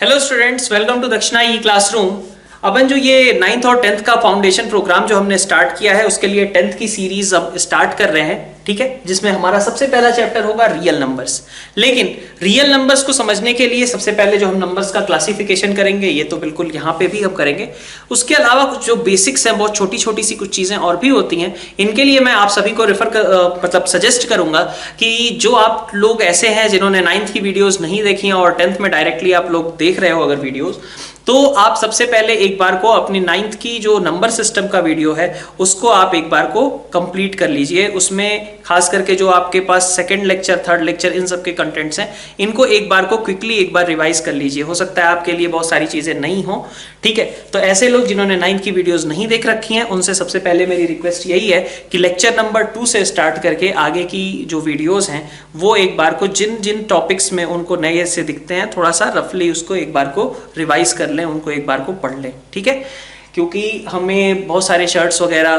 Hello students, welcome to दक्षिणा ई classroom. अपन जो ये 9th और 10th का फाउंडेशन प्रोग्राम जो हमने स्टार्ट किया है उसके लिए 10th की सीरीज अब स्टार्ट कर रहे हैं, ठीक है, जिसमें हमारा सबसे पहला चैप्टर होगा रियल नंबर्स। लेकिन रियल नंबर्स को समझने के लिए सबसे पहले जो हम नंबर्स का क्लासिफिकेशन करेंगे ये तो बिल्कुल यहाँ पे भी हम करेंगे। उसके अलावा कुछ जो बेसिक्स हैं, बहुत छोटी छोटी सी कुछ चीज़ें और भी होती हैं, इनके लिए मैं आप सभी को मतलब सजेस्ट करूंगा कि जो आप लोग ऐसे हैं जिन्होंने 9th की वीडियोज़ नहीं देखी हैं और 10th में डायरेक्टली आप लोग देख रहे हो अगर वीडियोज़, तो आप सबसे पहले एक बार को अपनी 9th की जो नंबर सिस्टम का वीडियो है उसको आप एक बार को कंप्लीट कर लीजिए। उसमें खास करके जो आपके पास सेकंड लेक्चर, थर्ड लेक्चर, इन सब के कंटेंट्स हैं, इनको एक बार को क्विकली एक बार रिवाइज कर लीजिए। हो सकता है आपके लिए बहुत सारी चीज़ें नहीं हो, ठीक है। तो ऐसे लोग जिन्होंने 9th की वीडियोज़ नहीं देख रखी हैं उनसे सबसे पहले मेरी रिक्वेस्ट यही है कि लेक्चर नंबर 2 से स्टार्ट करके आगे की जो वीडियोज़ हैं वो एक बार को जिन जिन टॉपिक्स में उनको नए से दिखते हैं थोड़ा सा रफली उसको एक बार को रिवाइज कर लें, उनको एक बार को पढ़ लें, ठीक है। क्योंकि हमें बहुत सारे शर्ट्स वगैरह,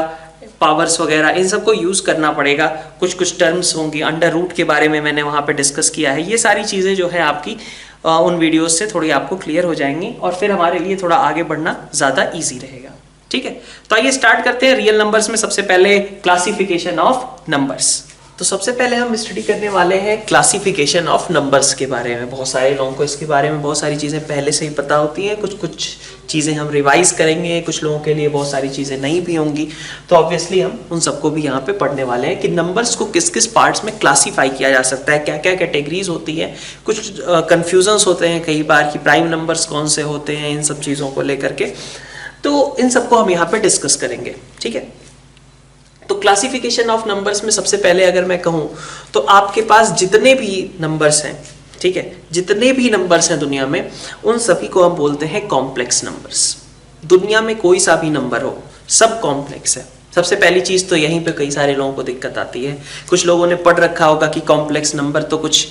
पावर्स वगैरह, इन सबको यूज़ करना पड़ेगा। कुछ कुछ टर्म्स होंगी, अंडर रूट के बारे में मैंने वहाँ पे डिस्कस किया है। ये सारी चीज़ें जो है आपकी उन वीडियोस से थोड़ी आपको क्लियर हो जाएंगी और फिर हमारे लिए थोड़ा आगे बढ़ना ज़्यादा ईजी रहेगा, ठीक है। तो आइए स्टार्ट करते हैं रियल नंबर्स में। सबसे पहले क्लासिफिकेशन ऑफ नंबर्स। तो सबसे पहले हम स्टडी करने वाले हैं क्लासिफिकेशन ऑफ नंबर्स के बारे में। बहुत सारे लोगों को इसके बारे में बहुत सारी चीज़ें पहले से ही पता होती हैं, कुछ कुछ चीज़ें हम रिवाइज करेंगे, कुछ लोगों के लिए बहुत सारी चीज़ें नहीं भी होंगी। तो ऑब्वियसली हम उन सबको भी यहाँ पे पढ़ने वाले हैं कि नंबर्स को किस किस पार्ट्स में क्लासीफाई किया जा सकता है, क्या क्या कैटेगरीज होती हैं। कुछ कन्फ्यूजन्स होते हैं कई बार कि प्राइम नंबर्स कौन से होते हैं, इन सब चीज़ों को लेकर के। तो इन सबको हम यहाँ पे डिस्कस करेंगे, ठीक है। तो क्लासिफिकेशन ऑफ नंबर्स में सबसे पहले अगर मैं कहूँ तो आपके पास जितने भी नंबर्स हैं, ठीक है, जितने भी नंबर्स हैं दुनिया में, उन सभी को हम बोलते हैं कॉम्प्लेक्स नंबर्स। दुनिया में कोई सा भी नंबर हो, सब कॉम्प्लेक्स है। सबसे पहली चीज़ तो यहीं पे कई सारे लोगों को दिक्कत आती है। कुछ लोगों ने पढ़ रखा होगा कि कॉम्प्लेक्स नंबर तो कुछ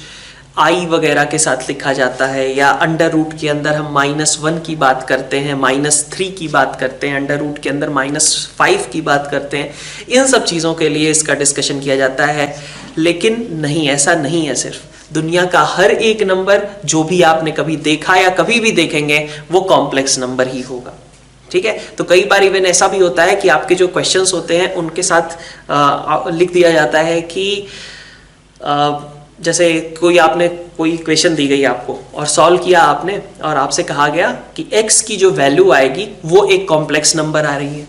आई वगैरह के साथ लिखा जाता है, या अंडर रूट के अंदर हम -1 की बात करते हैं, -3 की बात करते हैं, अंडर रूट के अंदर -5 की बात करते हैं। इन सब चीज़ों के लिए इसका डिस्कशन किया जाता है। लेकिन नहीं, ऐसा नहीं है। सिर्फ दुनिया का हर एक नंबर जो भी आपने कभी देखा या कभी भी देखेंगे वो कॉम्प्लेक्स नंबर ही होगा, ठीक है। तो कई बार इवन ऐसा भी होता है कि आपके जो क्वेश्चंस होते हैं उनके साथ लिख दिया जाता है कि जैसे कोई क्वेश्चन दी गई आपको और सॉल्व किया आपने और आपसे कहा गया कि x की जो वैल्यू आएगी वो एक कॉम्प्लेक्स नंबर आ रही है,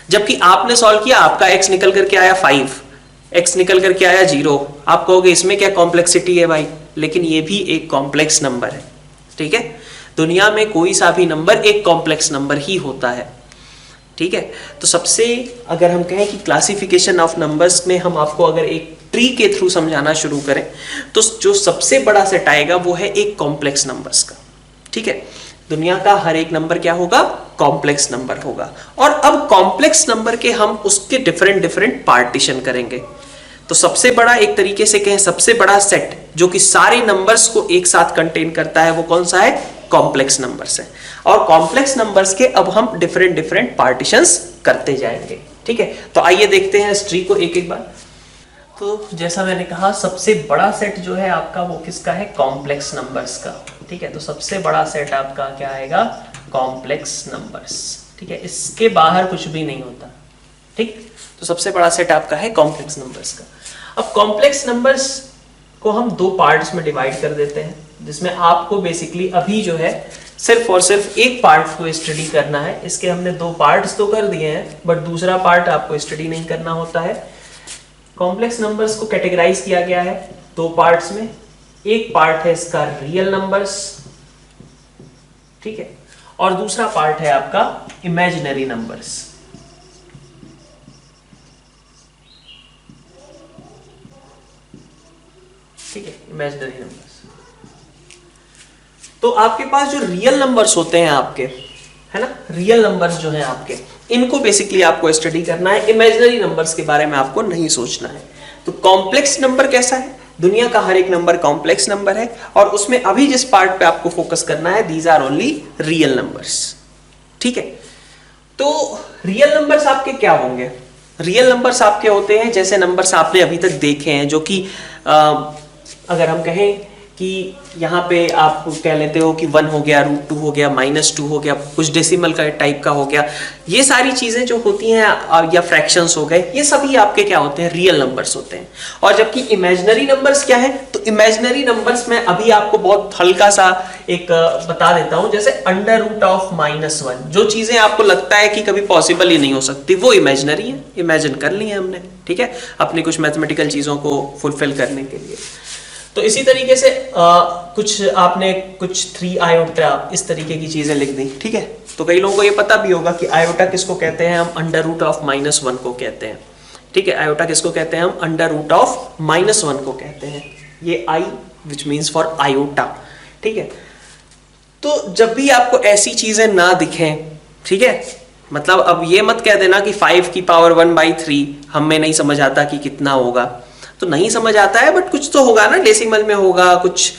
जबकि आपने सॉल्व किया, आपका x निकल करके आया 5, x निकल करके आया 0। आप कहोगे इसमें क्या कॉम्प्लेक्सिटी है भाई, लेकिन ये भी एक कॉम्प्लेक्स नंबर है, ठीक है। दुनिया में कोई सा भी नंबर एक कॉम्प्लेक्स नंबर ही होता है, ठीक है। तो सबसे अगर हम कहें कि क्लासिफिकेशन ऑफ नंबर्स में हम आपको अगर एक ट्री के थ्रू समझाना शुरू करें तो जो सबसे बड़ा सेट आएगा वो है एक कॉम्प्लेक्स नंबर्स का, ठीक है। दुनिया का हर एक नंबर क्या होगा, कॉम्प्लेक्स नंबर होगा। और अब कॉम्प्लेक्स नंबर के हम उसके डिफरेंट डिफरेंट पार्टीशन करेंगे। तो सबसे बड़ा, एक तरीके से कहें सबसे बड़ा सेट जो कि सारे नंबर्स को एक साथ कंटेन करता है, वो कौन सा है, कॉम्प्लेक्स नंबर्स है। और कॉम्प्लेक्स नंबर्स के अब हम डिफरेंट डिफरेंट पार्टीशंस करते जाएंगे, ठीक है। तो आइए देखते हैं इस ट्री को एक एक बार। तो जैसा मैंने कहा सबसे बड़ा सेट जो है आपका वो किसका है, कॉम्प्लेक्स नंबर्स का, ठीक है। तो सबसे बड़ा सेट आपका क्या आएगा, कॉम्प्लेक्स नंबर्स, ठीक है। इसके बाहर कुछ भी नहीं होता, ठीक। तो सबसे बड़ा सेट आपका है कॉम्प्लेक्स नंबर्स का। अब कॉम्प्लेक्स नंबर्स को हम 2 पार्ट्स में डिवाइड कर देते हैं, जिसमें आपको बेसिकली अभी जो है सिर्फ और सिर्फ एक पार्ट को स्टडी करना है। इसके हमने 2 पार्ट्स तो कर दिए हैं, बट दूसरा पार्ट आपको स्टडी नहीं करना होता है। कॉम्प्लेक्स नंबर्स को कैटेगराइज किया गया है 2 पार्ट्स में। एक पार्ट है इसका रियल नंबर्स, ठीक है, और दूसरा पार्ट है आपका इमेजिनरी नंबर्स, ठीक है, इमेजिनरी नंबर्स। तो आपके पास जो रियल नंबर्स होते हैं आपके, है ना, रियल नंबर्स जो हैं आपके, इनको बेसिकली आपको स्टडी करना है। इमेजिनरी नंबर्स के बारे में आपको नहीं सोचना है। तो कॉम्प्लेक्स नंबर कैसा है, दुनिया का हर एक नंबर कॉम्प्लेक्स नंबर है, और उसमें अभी जिस पार्ट पे आपको फोकस करना है, these are only real numbers, ठीक है। तो रियल नंबर्स आपके क्या होंगे, रियल नंबर्स आपके होते हैं जैसे नंबर्स आपने अभी तक देखे हैं, जो कि अगर हम कहें कि यहाँ पे आप कह लेते हो कि 1 हो गया, √2 हो गया, -2 हो गया, कुछ डेसिमल का टाइप का हो गया, ये सारी चीजें जो होती हैं या फ्रैक्शंस हो गए, ये सभी आपके क्या होते हैं, रियल नंबर्स होते हैं। और जबकि इमेजिनरी नंबर्स क्या है, तो इमेजिनरी नंबर्स में अभी आपको बहुत हल्का सा एक बता देता हूं, जैसे √-1, जो चीजें आपको लगता है कि कभी पॉसिबल ही नहीं हो सकती, वो इमेजिनरी है, इमेजिन कर ली है हमने, ठीक है, अपनी कुछ मैथमेटिकल चीजों को फुलफिल करने के लिए। तो इसी तरीके से कुछ आपने कुछ 3 आयोटा इस तरीके की चीजें लिख दी, ठीक है। तो कई लोगों को ये पता भी होगा कि आयोटा किसको कहते हैं, हम √-1 को कहते हैं, ठीक है। आयोटा किसको कहते हैं, हम √-1 को कहते हैं, ये I which means for iota, ठीक है। तो जब भी आपको ऐसी चीजें ना दिखें, ठीक है, मतलब अब ये मत कह देना कि 5 की पावर 1/3 हमें नहीं समझ आता कि कितना होगा, तो नहीं समझ आता है, बट कुछ तो होगा ना, डेसिमल में होगा, कुछ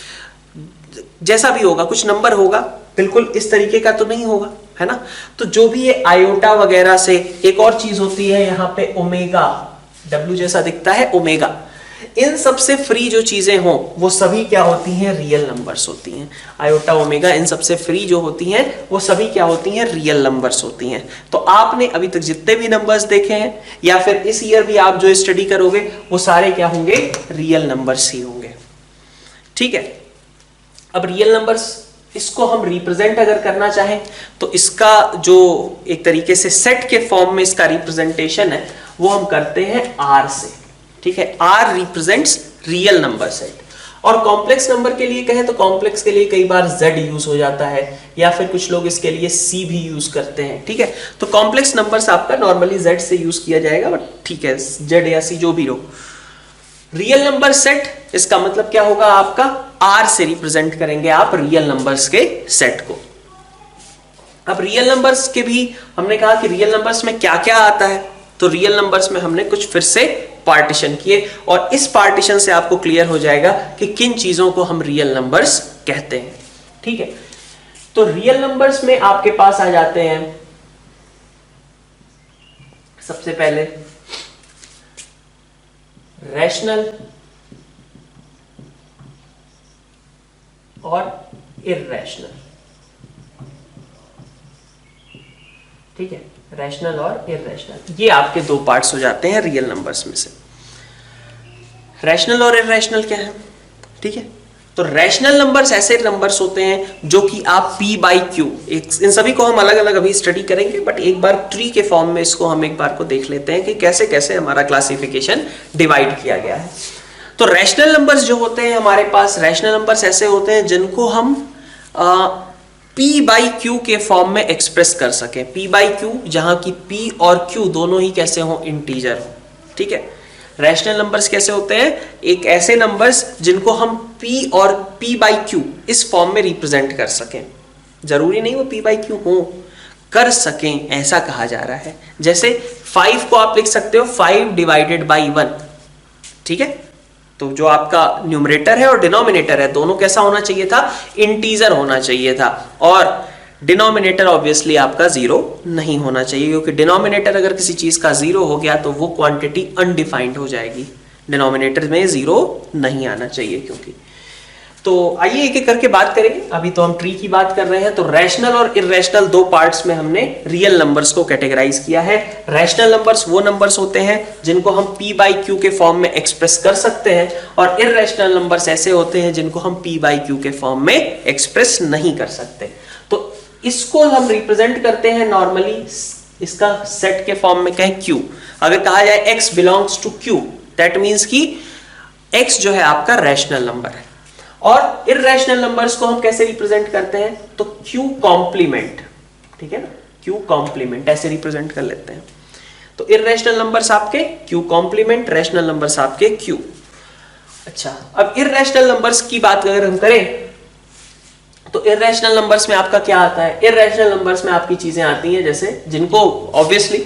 जैसा भी होगा, कुछ नंबर होगा, बिल्कुल इस तरीके का तो नहीं होगा, है ना। तो जो भी ये आयोटा वगैरह से, एक और चीज होती है यहाँ पे ओमेगा, W जैसा दिखता है ओमेगा, इन सबसे फ्री जो चीजें हों वो सभी क्या होती हैं, रियल नंबर्स होती हैं। आयोटा ओमेगा इन सबसे फ्री जो होती हैं वो सभी क्या होती हैं, रियल नंबर्स होती हैं। तो आपने अभी तक जितने भी नंबर्स देखे हैं या फिर इस ईयर भी आप जो स्टडी करोगे वो सारे क्या होंगे, रियल नंबर्स ही होंगे, ठीक है। अब रियल नंबर्स, इसको हम रिप्रेजेंट अगर करना चाहें तो इसका जो एक तरीके से सेट के फॉर्म में इसका रिप्रेजेंटेशन है वो हम करते हैं R से, ठीक है। R represents real number set. और कॉम्प्लेक्स नंबर के लिए कहें तो कॉम्प्लेक्स के लिए कई बार Z यूज हो जाता है या फिर कुछ लोग इसके लिए C भी यूज करते हैं, ठीक है। तो कॉम्प्लेक्स नंबर्स आपका नॉर्मली Z से यूज किया जाएगा, बट ठीक है, Z या C जो भी हो। रियल नंबर सेट, इसका मतलब क्या होगा, आपका R से रिप्रेजेंट करेंगे आप रियल नंबर्स के सेट को। अब रियल नंबर्स के भी हमने कहा कि रियल नंबर्स में क्या क्या आता है, तो रियल नंबर्स में हमने कुछ फिर से पार्टीशन किए और इस पार्टीशन से आपको क्लियर हो जाएगा कि किन चीजों को हम रियल नंबर्स कहते हैं, ठीक है। तो रियल नंबर्स में आपके पास आ जाते हैं सबसे पहले रैशनल और इररेशनल, ठीक है। रैशनल और इररेशनल, ये आपके दो पार्ट्स हो जाते हैं रियल नंबर्स में से। रैशनल और इररेशनल क्या है, ठीक है। तो रैशनल नंबर्स ऐसे नंबर्स होते हैं जो कि आप P/Q, इन सभी को हम अलग अलग अभी स्टडी करेंगे, बट एक बार ट्री के फॉर्म में इसको हम एक बार को देख लेते हैं कि कैसे कैसे हमारा क्लासिफिकेशन डिवाइड किया गया है। तो रैशनल नंबर्स जो होते हैं हमारे पास, रैशनल नंबर्स ऐसे होते हैं जिनको हम P/Q के फॉर्म में एक्सप्रेस कर सके। P/Q, जहां की P और Q दोनों ही कैसे हो, इंटीजर हो, ठीक है। रैशनल नंबर्स कैसे होते हैं, एक ऐसे नंबर्स जिनको हम P और P/Q इस फॉर्म में रिप्रेजेंट कर सकें। जरूरी नहीं वो P/Q हो, कर सकें, ऐसा कहा जा रहा है। जैसे 5 को आप लिख सकते हो 5/1, ठीक है। तो जो आपका न्यूमरेटर है और डिनोमिनेटर है दोनों कैसा होना चाहिए था, इंटीजर होना चाहिए था। और डिनोमिनेटर ऑब्वियसली आपका 0 नहीं होना चाहिए, क्योंकि डिनोमिनेटर अगर किसी चीज का 0 हो गया तो वो क्वांटिटी अनडिफाइंड हो जाएगी। डिनोमिनेटर में 0 नहीं आना चाहिए क्योंकि। तो आइए एक एक करके बात करेंगे। अभी तो हम ट्री की बात कर रहे हैं। तो रैशनल और इररेशनल दो पार्ट्स में हमने रियल नंबर्स को कैटेगराइज किया है। रैशनल नंबर्स वो नंबर्स होते हैं जिनको हम P/Q के फॉर्म में एक्सप्रेस कर सकते हैं, और इररेशनल नंबर्स ऐसे होते हैं जिनको हम P/Q के फॉर्म में एक्सप्रेस नहीं कर सकते। तो इसको हम रिप्रेजेंट करते हैं नॉर्मली, इसका सेट के फॉर्म में कहें Q। अगर कहा जाए X belongs to Q, that means कि X जो है आपका रैशनल नंबर है। और इररेशनल नंबर्स को हम कैसे रिप्रेजेंट करते हैं, तो Q कॉम्प्लीमेंट, ठीक है ना, Q कॉम्प्लीमेंट ऐसे रिप्रेजेंट कर लेते हैं। तो इररेशनल नंबर्स आपके Q कॉम्प्लीमेंट, रैशनल नंबर्स आपके Q। अच्छा, अब इररेशनल नंबर्स की बात अगर हम करें तो इररेशनल नंबर्स में आपका क्या आता है, इररेशनल नंबर्स में आपकी चीजें आती हैं जैसे जिनको ऑब्वियसली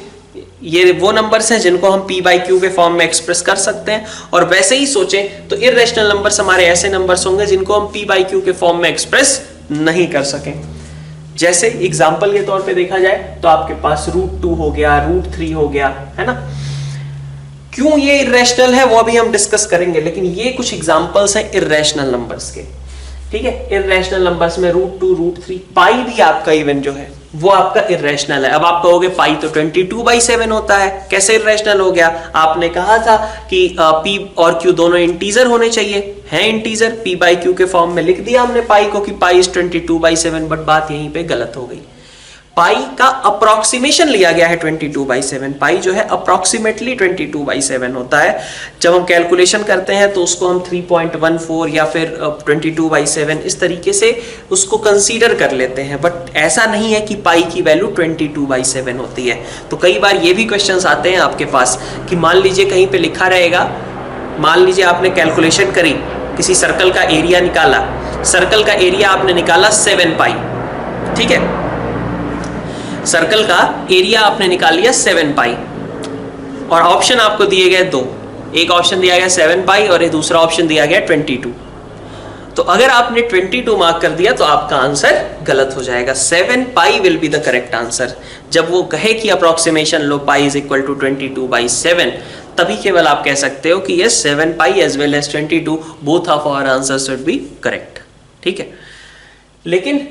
ये वो नंबर्स हैं जिनको हम P/Q के फॉर्म में एक्सप्रेस कर सकते हैं, और वैसे ही सोचें तो इररेशनल नंबर्स हमारे ऐसे नंबर्स होंगे जिनको हम P/Q के फॉर्म में एक्सप्रेस नहीं कर सकें। जैसे एग्जांपल के तौर पे देखा जाए तो आपके पास √2 हो गया, √3 हो गया, है ना। क्यों ये इररेशनल है वो अभी हम डिस्कस करेंगे, लेकिन ये कुछ एग्जांपल्स हैं इररेशनल नंबर्स के। ठीक है। इर्रेशनल नंबर्स में √2, √3, पाई भी आपका इवन जो है वो आपका इर्रेशनल है। अब आप कहोगे पाई तो 22/7 होता है, कैसे इर्रेशनल हो गया? आपने कहा था कि p और q दोनों इंटीजर होने चाहिए, हैं इंटीजर, p/q के फॉर्म में लिख दिया हमने पाई को कि पाई इज 22/7, बट बात यहीं पे गलत हो गई। पाई का अप्रोक्सीमेशन लिया गया है 22/7, पाई जो है अप्रोक्सीमेटली 22/7 होता है। जब हम कैलकुलेशन करते हैं तो उसको हम 3.14 या फिर 22/7 इस तरीके से उसको कंसीडर कर लेते हैं, बट ऐसा नहीं है कि पाई की वैल्यू 22/7 होती है। तो कई बार ये भी क्वेश्चंस आते हैं आपके पास कि मान लीजिए कहीं पे लिखा रहेगा, मान लीजिए आपने कैलकुलेशन करी, किसी सर्कल का एरिया निकाला, सर्कल का एरिया आपने निकाला 7 पाई, ठीक है, सर्कल का एरिया आपने निकाल लिया 7 पाई, और ऑप्शन आपको दिए गए दो, एक ऑप्शन दिया गया 7 पाई और एक दूसरा ऑप्शन दिया गया 22। तो अगर आपने 22 मार्क कर दिया तो आपका आंसर गलत हो जाएगा। 7 pi will be the correct answer. जब वो कहे कि अप्रोक्सीमेशन लो पाई इज इक्वल टू 22/7, तभी केवल आप कह सकते हो कि yes 7 pi as well as 22 both of our answers should be correct, ठीक है। लेकिन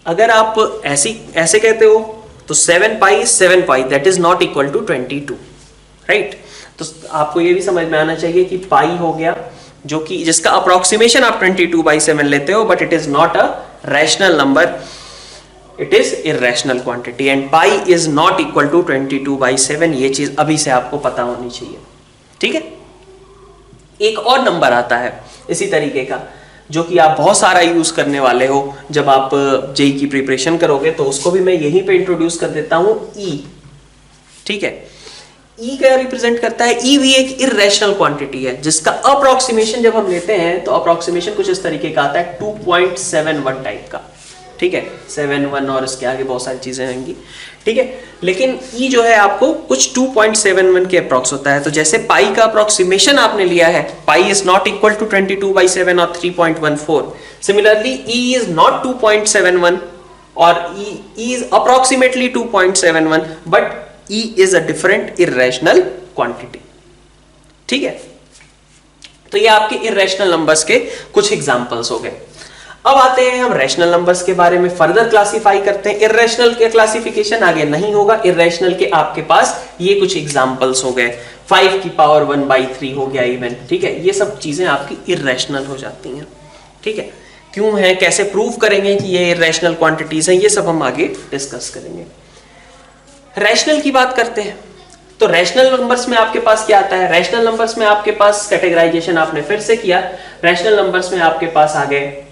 अगर आप ऐसे कहते हो तो 7 pi that is not equal to 22, right. तो आपको ये भी समझ में आना चाहिए कि पाई हो गया जो कि जिसका अप्रोक्सीमेशन आप 22/7 लेते हो, but it is not a rational number, it is irrational quantity, and pi is not equal to 22/7। ये चीज अभी से आपको पता होनी चाहिए, ठीक है। एक और नंबर आता है इसी तरीके का जो कि आप बहुत सारा यूज करने वाले हो जब आप जेई की प्रिपरेशन करोगे, तो उसको भी मैं यहीं पे इंट्रोड्यूस कर देता हूं, ई, ठीक है। ई क्या रिप्रेजेंट करता है? ई भी एक इर्रेशनल क्वांटिटी है जिसका अप्रोक्सीमेशन जब हम लेते हैं तो अप्रोक्सीमेशन कुछ इस तरीके का आता है 2.71 टाइप का, ठीक है, 7 और इसके आगे बहुत सारी चीजें होंगी, ठीक है। लेकिन ई जो है आपको कुछ 2.71 के अप्रोक्स होता है। तो जैसे पाई का अप्रोक्सीमेशन आपने लिया है, pi is not equal to 22/7 और 3.14, सिमिलरली ई इज नॉट 2.71 और e is approximately 2.71, but e is a different irrational quantity, ठीक है। तो ये आपके इर्रेशनल नंबर्स के कुछ एग्जांपल्स हो गए। अब आते हैं हम रैशनल नंबर्स के बारे में फर्दर क्लासिफाई करते हैं। इर्रेशनल के क्लासिफिकेशन आगे नहीं होगा, इर्रेशनल के आपके पास ये कुछ एग्जांपल्स हो गए, 5⁻⁴ हो गया इवन, ठीक है। ये सब चीजें आपकी इर्रेशनल हो जाती हैं, ठीक है। क्यों है, कैसे प्रूव करेंगे कि ये इर्रेशनल क्वांटिटीज हैं, ये सब हम आगे डिस्कस करेंगे। रैशनल की बात करते हैं तो रैशनल नंबर्स में आपके पास क्या आता है? रैशनल नंबर्स में आपके पास कैटेगराइजेशन आपने फिर से किया, रैशनल नंबर्स में आपके पास आ गए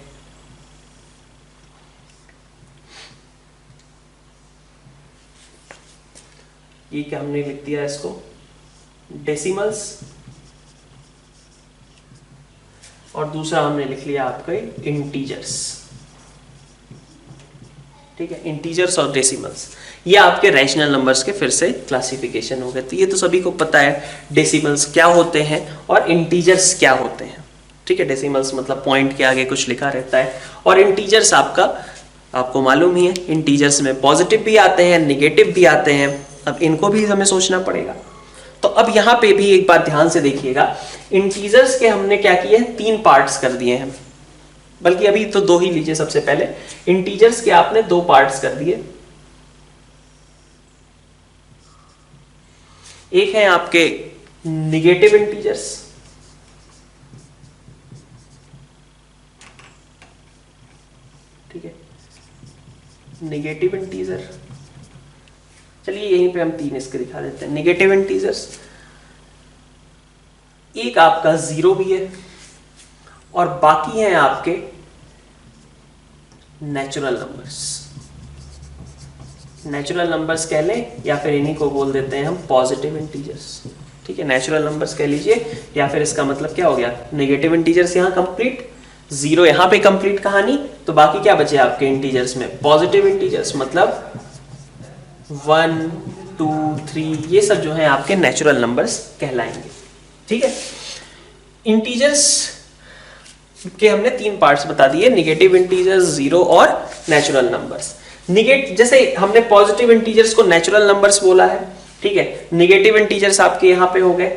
ये क्या हमने लिख दिया इसको, डेसिमल्स, और दूसरा हमने लिख लिया आपके इंटीजर्स, ठीक है, इंटीजर्स और डेसिमल्स। ये आपके रैशनल नंबर्स के फिर से क्लासिफिकेशन हो गए। तो ये तो सभी को पता है डेसिमल्स क्या होते हैं और इंटीजर्स क्या होते हैं, ठीक है। डेसिमल्स मतलब पॉइंट के आगे कुछ लिखा रहता है, और इंटीजर्स आपको मालूम ही है, इंटीजर्स में पॉजिटिव भी आते हैं, निगेटिव भी आते हैं। अब इनको भी हमें सोचना पड़ेगा। तो अब यहां पे भी एक बात ध्यान से देखिएगा, इंटीजर्स के हमने क्या किए हैं, 3 पार्ट्स कर दिए हैं, बल्कि अभी तो 2 ही लीजिए। सबसे पहले इंटीजर्स के आपने 2 पार्ट्स कर दिए। एक है आपके निगेटिव इंटीजर्स, ठीक है, निगेटिव इंटीजर, चलिए यहीं पे हम 3 इसके दिखा देते हैं। निगेटिव इंटीजर्स, एक आपका 0 भी है और बाकी हैं आपके नेचुरल नंबर्स। नेचुरल नंबर्स कह लें या फिर इन्हीं को बोल देते हैं हम पॉजिटिव इंटीजर्स, ठीक है। नेचुरल नंबर्स कह लीजिए, या फिर इसका मतलब क्या हो गया, नेगेटिव इंटीजर्स यहां कंप्लीट, 0 यहां पे कंप्लीट कहानी, तो बाकी क्या बचे आपके इंटीजर्स में, पॉजिटिव इंटीजर्स, मतलब 1, 2, 3, ये सब जो है आपके नेचुरल नंबर्स कहलाएंगे, ठीक है। इंटीजर्स के हमने 3 पार्ट्स बता दिए, निगेटिव इंटीजर्स, 0 और नेचुरल नंबर्स। जैसे हमने पॉजिटिव इंटीजर्स को नेचुरल नंबर्स बोला है, ठीक है। निगेटिव इंटीजर्स आपके यहां पे हो गए,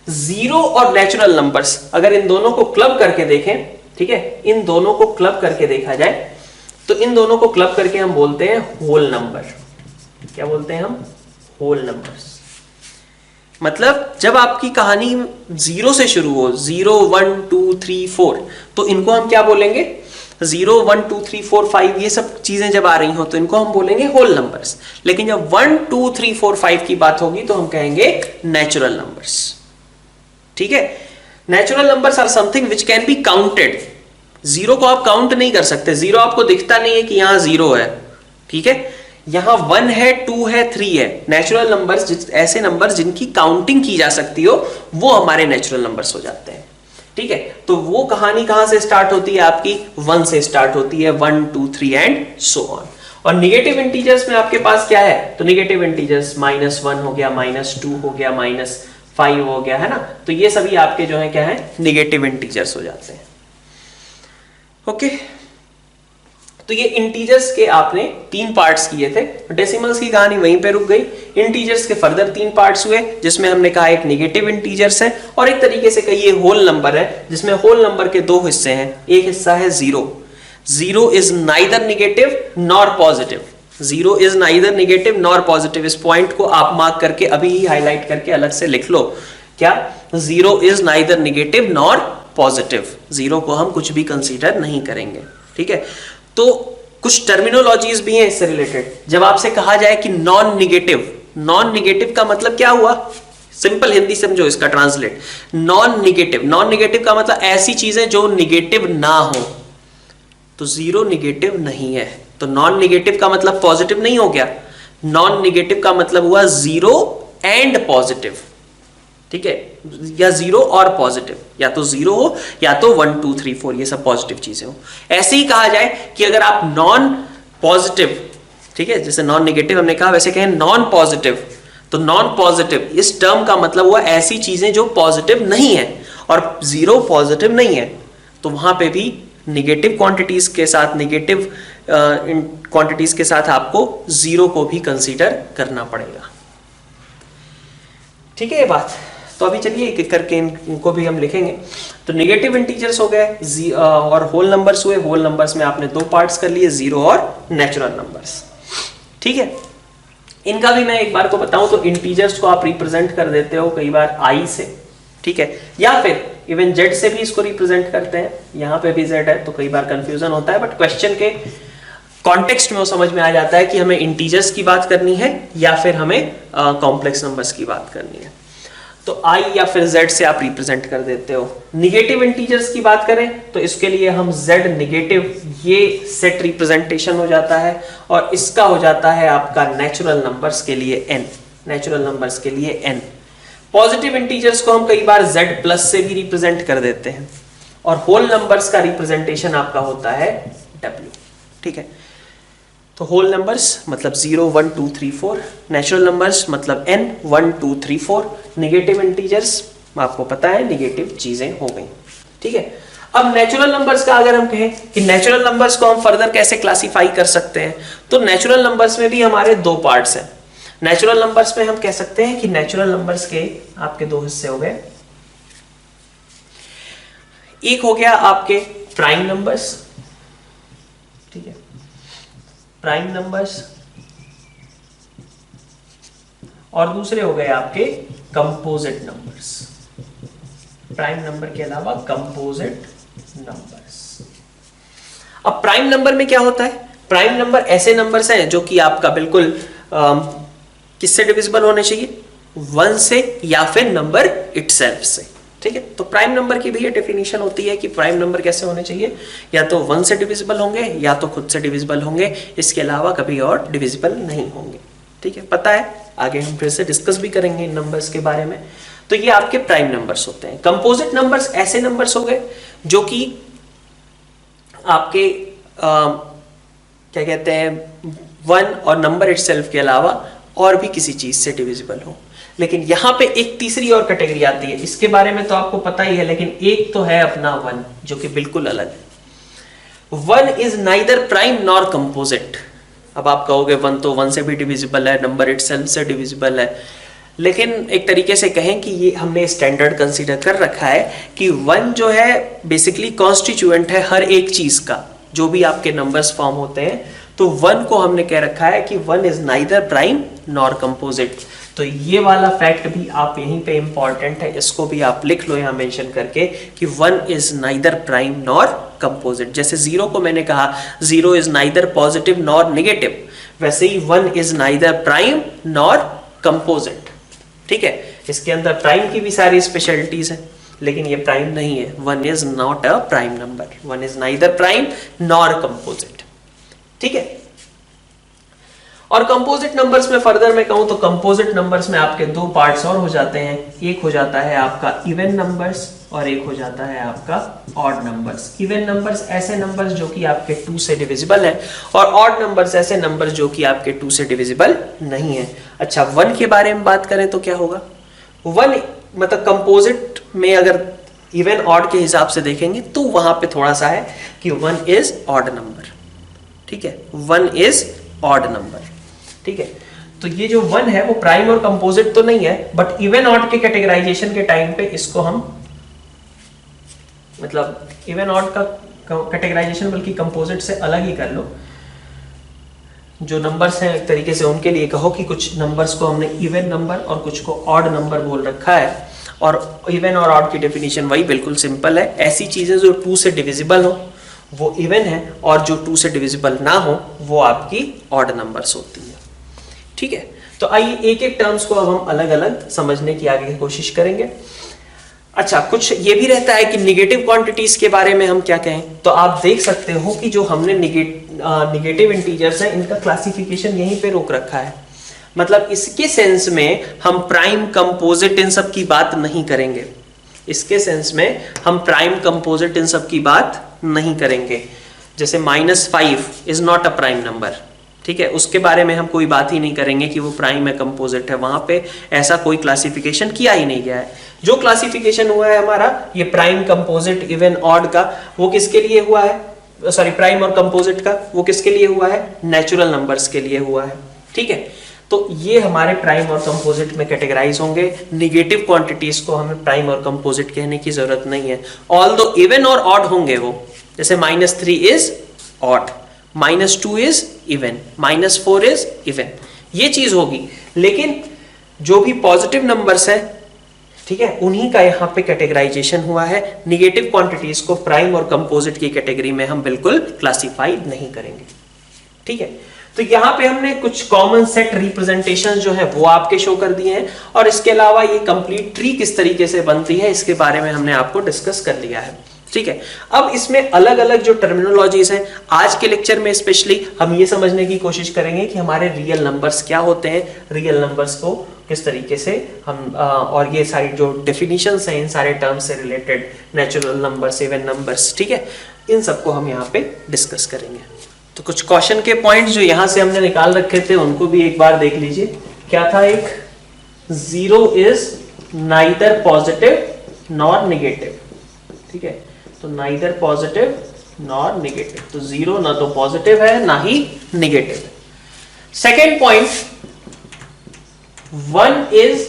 0 और नेचुरल नंबर्स, अगर इन दोनों को क्लब करके देखें, ठीक है, इन दोनों को क्लब करके देखा जाए तो इन दोनों को क्लब करके हम बोलते हैं होल नंबर। क्या बोलते हैं हम? Whole numbers. मतलब जब आपकी कहानी 0 से शुरू हो, 0 1 2 3 4, तो इनको हम क्या बोलेंगे? 0 1 2 3 4 5 ये सब चीजें जब आ रही हो तो इनको हम बोलेंगे होल नंबर्स। लेकिन जब 1 2 3 4 5 की बात होगी तो हम कहेंगे नेचुरल नंबर्स। ठीक है, natural numbers are something which can be counted. 0 को आप काउंट नहीं कर सकते, 0 आपको दिखता नहीं है कि यहां 0 है। ठीक है, यहां 1 है, 2 है, 3 है। नेचुरल नंबर्स ऐसे नंबर्स जिनकी काउंटिंग की जा सकती हो वो हमारे नेचुरल नंबर्स हो जाते हैं। ठीक है, तो वो कहानी कहां से स्टार्ट होती है? आपकी 1 से स्टार्ट होती है, 1 2 3 एंड सो ऑन। और निगेटिव इंटीजर्स में आपके पास क्या है? तो निगेटिव इंटीजर्स -1 हो गया, -2 हो गया, -5 हो गया, है ना। तो ये सभी आपके जो है क्या है? निगेटिव इंटीजर्स हो जाते हैं। ओके, तो ये इंटीजर्स के आपने 3 पार्ट्स किए थे। डेसिमल्स की कहानी वहीं पे रुक गई। इंटीजर्स के फर्दर 3 पार्ट्स हुए, जिसमें हमने कहा एक निगेटिव इंटीजर्स है और एक तरीके से कहिए होल नंबर है, जिसमें होल नंबर के 2 हिस्से हैं। एक हिस्सा है 0। 0 is neither negative nor positive. 0 is neither negative nor positive. इस पॉइंट को आप मार्क करके अभी ही हाईलाइट करके अलग से लिख लो। क्या? 0 is neither negative nor positive. 0 को हम कुछ भी कंसीडर नहीं करेंगे। ठीक है, तो कुछ टर्मिनोलॉजीज भी हैं इससे रिलेटेड। जब आपसे कहा जाए कि नॉन निगेटिव, नॉन निगेटिव का मतलब क्या हुआ? सिंपल हिंदी समझो इसका ट्रांसलेट। नॉन निगेटिव का मतलब ऐसी चीजें जो निगेटिव ना हो। तो 0 निगेटिव नहीं है, तो नॉन निगेटिव का मतलब पॉजिटिव नहीं हो गया। नॉन निगेटिव का मतलब हुआ 0 एंड पॉजिटिव। ठीक है, या 0 और पॉजिटिव, या तो 0 हो या तो 1 2 3 4 ये सब पॉजिटिव चीजें हो। ऐसे ही कहा जाए कि अगर आप नॉन पॉजिटिव, ठीक है, जैसे नॉन निगेटिव हमने कहा, वैसे कहें नॉन पॉजिटिव, तो नॉन पॉजिटिव इस टर्म का मतलब हुआ ऐसी चीजें जो पॉजिटिव नहीं है, और 0 पॉजिटिव नहीं है, तो वहां पे भी निगेटिव क्वांटिटीज के साथ, निगेटिव क्वांटिटीज के साथ आपको 0 को भी कंसीडर करना पड़ेगा। ठीक है ये बात। तो अभी चलिए एक एक करके इनको भी हम लिखेंगे। तो निगेटिव इंटीजर्स हो गए और होल नंबर्स हुए। होल नंबर्स में आपने 2 पार्ट्स कर लिए, 0 और नेचुरल नंबर्स। ठीक है, इनका भी मैं एक बार को बताऊं तो इंटीजर्स को आप रिप्रेजेंट कर देते हो कई बार i से, ठीक है, या फिर इवन z से भी इसको रिप्रेजेंट करते हैं। यहां पे भी z है तो कई बार कंफ्यूजन होता है, बट क्वेश्चन के कॉन्टेक्स्ट में वो समझ में आ जाता है कि हमें इंटीजर्स की बात करनी है या फिर हमें कॉम्प्लेक्स नंबर्स की बात करनी है। तो i या फिर z से आप रिप्रेजेंट कर देते हो। निगेटिव इंटीजर्स की बात करें तो इसके लिए हम z निगेटिव, ये सेट रिप्रेजेंटेशन हो जाता है, और इसका हो जाता है आपका नेचुरल नंबर्स के लिए n। नेचुरल नंबर्स के लिए n। पॉजिटिव इंटीजर्स को हम कई बार z प्लस से भी रिप्रेजेंट कर देते हैं, और होल नंबर्स का रिप्रेजेंटेशन आपका होता है w। ठीक है, तो होल नंबर्स मतलब 0 1 2 3 4, नेचुरल नंबर्स मतलब n 1 2 3 4, निगेटिव इंटीजर्स आपको पता है निगेटिव चीजें हो गई। ठीक है, अब नेचुरल नंबर्स का अगर हम कहें कि नेचुरल नंबर्स को हम फर्दर कैसे क्लासिफाई कर सकते हैं, तो नेचुरल नंबर्स में भी हमारे 2 पार्ट्स हैं। नेचुरल नंबर्स में हम कह सकते हैं कि नेचुरल नंबर्स के आपके 2 हिस्से हो गए। एक हो गया आपके प्राइम नंबर्स, ठीक है, प्राइम नंबर्स, और दूसरे हो गए आपके कंपोजिट नंबर्स। प्राइम नंबर के अलावा कंपोजिट नंबर्स। अब प्राइम नंबर में क्या होता है? प्राइम नंबर ऐसे नंबर्स हैं जो कि आपका बिल्कुल किससे डिविजिबल होने चाहिए? 1 से या फिर नंबर इटसेल्फ से। ठीक है, तो प्राइम नंबर की भी ये डेफिनेशन होती है कि प्राइम नंबर कैसे होने चाहिए, या तो 1 से डिविजिबल होंगे या तो खुद से डिविजिबल होंगे, इसके अलावा कभी और डिविजिबल नहीं होंगे। ठीक है, पता है, आगे हम फिर से डिस्कस भी करेंगे इन नंबर्स के बारे में। तो ये आपके प्राइम नंबर्स होते हैं। कंपोजिट नंबर्स ऐसे नंबर्स हो गए जो कि आपके क्या कहते हैं, 1 और नंबर इटसेल्फ के अलावा और भी किसी चीज से डिविजिबल हो। लेकिन यहां पे एक तीसरी और कैटेगरी आती है, इसके बारे में तो आपको पता ही है, लेकिन एक तो है अपना 1 जो कि बिल्कुल अलग है। 1 is neither prime nor composite. अब आप कहोगे 1 तो 1 से भी डिविजिबल है, नंबर इटसेल्फ से डिविजिबल है, लेकिन एक तरीके से कहें कि ये हमने स्टैंडर्ड कंसीडर कर रखा है कि 1 जो है बेसिकली कॉन्स्टिट्यूएंट है हर एक चीज का, जो भी आपके नंबर्स फॉर्म होते हैं। तो 1 को हमने कह रखा है कि 1 is neither prime nor composite. तो ये वाला फैक्ट भी आप यहीं पे इंपॉर्टेंट है, इसको भी आप लिख लो यहां मेंशन करके कि 1 is neither prime nor composite. जैसे 0 को मैंने कहा 0 is neither positive nor negative, वैसे ही 1 is neither prime nor composite. ठीक है, इसके अंदर प्राइम की भी सारी स्पेशलिटीज हैं, लेकिन ये प्राइम नहीं है। 1 is not a prime number, 1 is neither prime nor composite. ठीक है, और कंपोजिट नंबर्स में फर्दर मैं कहूं तो कंपोजिट नंबर्स में आपके 2 पार्ट्स और हो जाते हैं। एक हो जाता है आपका इवन नंबर्स और एक हो जाता है आपका ऑड नंबर्स। इवन नंबर्स ऐसे नंबर्स जो कि आपके 2 से डिविजिबल हैं, और ऑड नंबर्स ऐसे नंबर्स जो कि आपके 2 से डिविजिबल नहीं है। अच्छा, 1 के बारे में बात करें तो क्या होगा? 1 मतलब कंपोजिट में अगर इवन ऑड के हिसाब से देखेंगे तो वहां पे थोड़ा सा है कि 1 इज ऑड नंबर। ठीक है, 1 इज ऑड नंबर। ठीक है, तो ये जो 1 है वो प्राइम और कंपोजिट तो नहीं है, बट इवन ऑड के कैटेगराइजेशन के टाइम पे इसको हम मतलब इवन ऑड का कैटेगराइजेशन बल्कि कंपोजिट से अलग ही कर लो। जो नंबर्स हैं एक तरीके से उनके लिए कहो कि कुछ नंबर्स को हमने इवन नंबर और कुछ को ऑड नंबर बोल रखा है, और इवन और ऑड की डेफिनेशन वही बिल्कुल सिंपल है। ऐसी चीजें जो 2 से डिविजिबल हो वो इवन है, और जो 2 से डिविजिबल ना हो वो आपकी ऑड नंबर्स होती है। ठीक है, तो आइए एक एक टर्म्स को अब हम अलग अलग समझने की आगे की कोशिश करेंगे। अच्छा, कुछ ये भी रहता है कि निगेटिव क्वांटिटीज के बारे में हम क्या कहें, तो आप देख सकते हो कि जो हमने निगेटिव इंटीजर्स हैं इनका क्लासिफिकेशन यहीं पे रोक रखा है। मतलब इसके सेंस में हम प्राइम कंपोजिट इन सब की बात नहीं करेंगे। इसके सेंस में हम प्राइम कंपोजिट इन सब की बात नहीं करेंगे। जैसे -5 is not a prime number. ठीक है, उसके बारे में हम कोई बात ही नहीं करेंगे कि वो प्राइम है कंपोजिट है, वहां पे ऐसा कोई क्लासिफिकेशन किया ही नहीं गया है। जो क्लासिफिकेशन हुआ है हमारा ये प्राइम कंपोजिट इवन ऑड का, वो किसके लिए हुआ है? सॉरी, प्राइम और कंपोजिट का वो किसके लिए हुआ है? नेचुरल नंबर्स के लिए हुआ है। ठीक है, तो ये हमारे प्राइम और कंपोजिट में कैटेगराइज होंगे। निगेटिव क्वांटिटीज को हमें प्राइम और कंपोजिट कहने की जरूरत नहीं है, ऑल्दो इवन और ऑड होंगे वो। जैसे -3 is odd, -2 is even, -4 is even, ये चीज होगी। लेकिन जो भी पॉजिटिव नंबर्स हैं, ठीक है, उन्हीं का यहाँ पे कैटेगराइजेशन हुआ है। निगेटिव क्वांटिटीज को प्राइम और कंपोजिट की कैटेगरी में हम बिल्कुल क्लासिफाइड नहीं करेंगे। ठीक है, तो यहाँ पे हमने कुछ कॉमन सेट रिप्रेजेंटेशन जो है वो आपके शो कर दिए हैं, और इसके अलावा ये कंप्लीट ट्री किस तरीके से बनती है इसके बारे में हमने आपको डिस्कस कर लिया है। ठीक है, अब इसमें अलग अलग जो टर्मिनोलॉजीज हैं, आज के लेक्चर में स्पेशली हम ये समझने की कोशिश करेंगे कि हमारे रियल नंबर्स क्या होते हैं, रियल नंबर्स को किस तरीके से हम और ये सारी जो डेफिनेशंस हैं इन सारे टर्म्स से related, natural numbers, even numbers, ठीक है, इन सबको हम यहाँ पे डिस्कस करेंगे। तो कुछ क्वेश्चन के पॉइंट्स जो यहाँ से हमने निकाल रखे थे उनको भी एक बार देख लीजिए। क्या था? एक 0 is neither positive nor negative. ठीक है, तो नाइदर पॉजिटिव नॉर नेगेटिव, तो 0 ना तो पॉजिटिव है ना ही negative. Second point, 1 is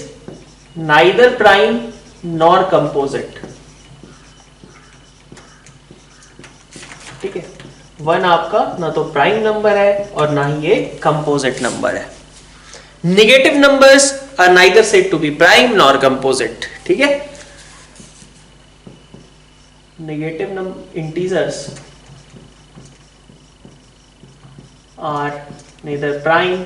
neither prime nor composite. ठीक है, 1 आपका ना तो प्राइम नंबर है और ना ही ये कंपोजिट नंबर है। Negative numbers are neither said to be prime nor composite. ठीक है, negative integers are neither prime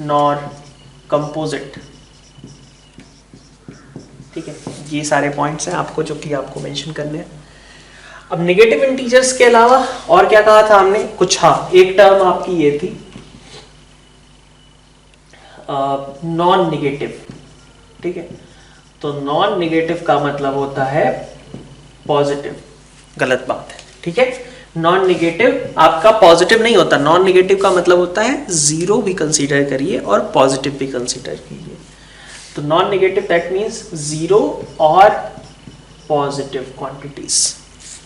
nor composite। ठीक है, ये सारे पॉइंट्स हैं आपको जो कि आपको मेंशन करने हैं। अब नेगेटिव इंटीजर्स के अलावा और क्या कहा था हमने? कुछ, हाँ, एक टर्म आपकी ये थी नॉन नेगेटिव। ठीक है, तो नॉन नेगेटिव का मतलब होता है पॉजिटिव। गलत बात है। ठीक है, नॉन नेगेटिव आपका पॉजिटिव नहीं होता। नॉन नेगेटिव का मतलब होता है 0 भी कंसीडर करिए और पॉजिटिव भी कंसीडर कीजिए। तो नॉन नेगेटिव दैट मींस 0 और पॉजिटिव क्वांटिटीज।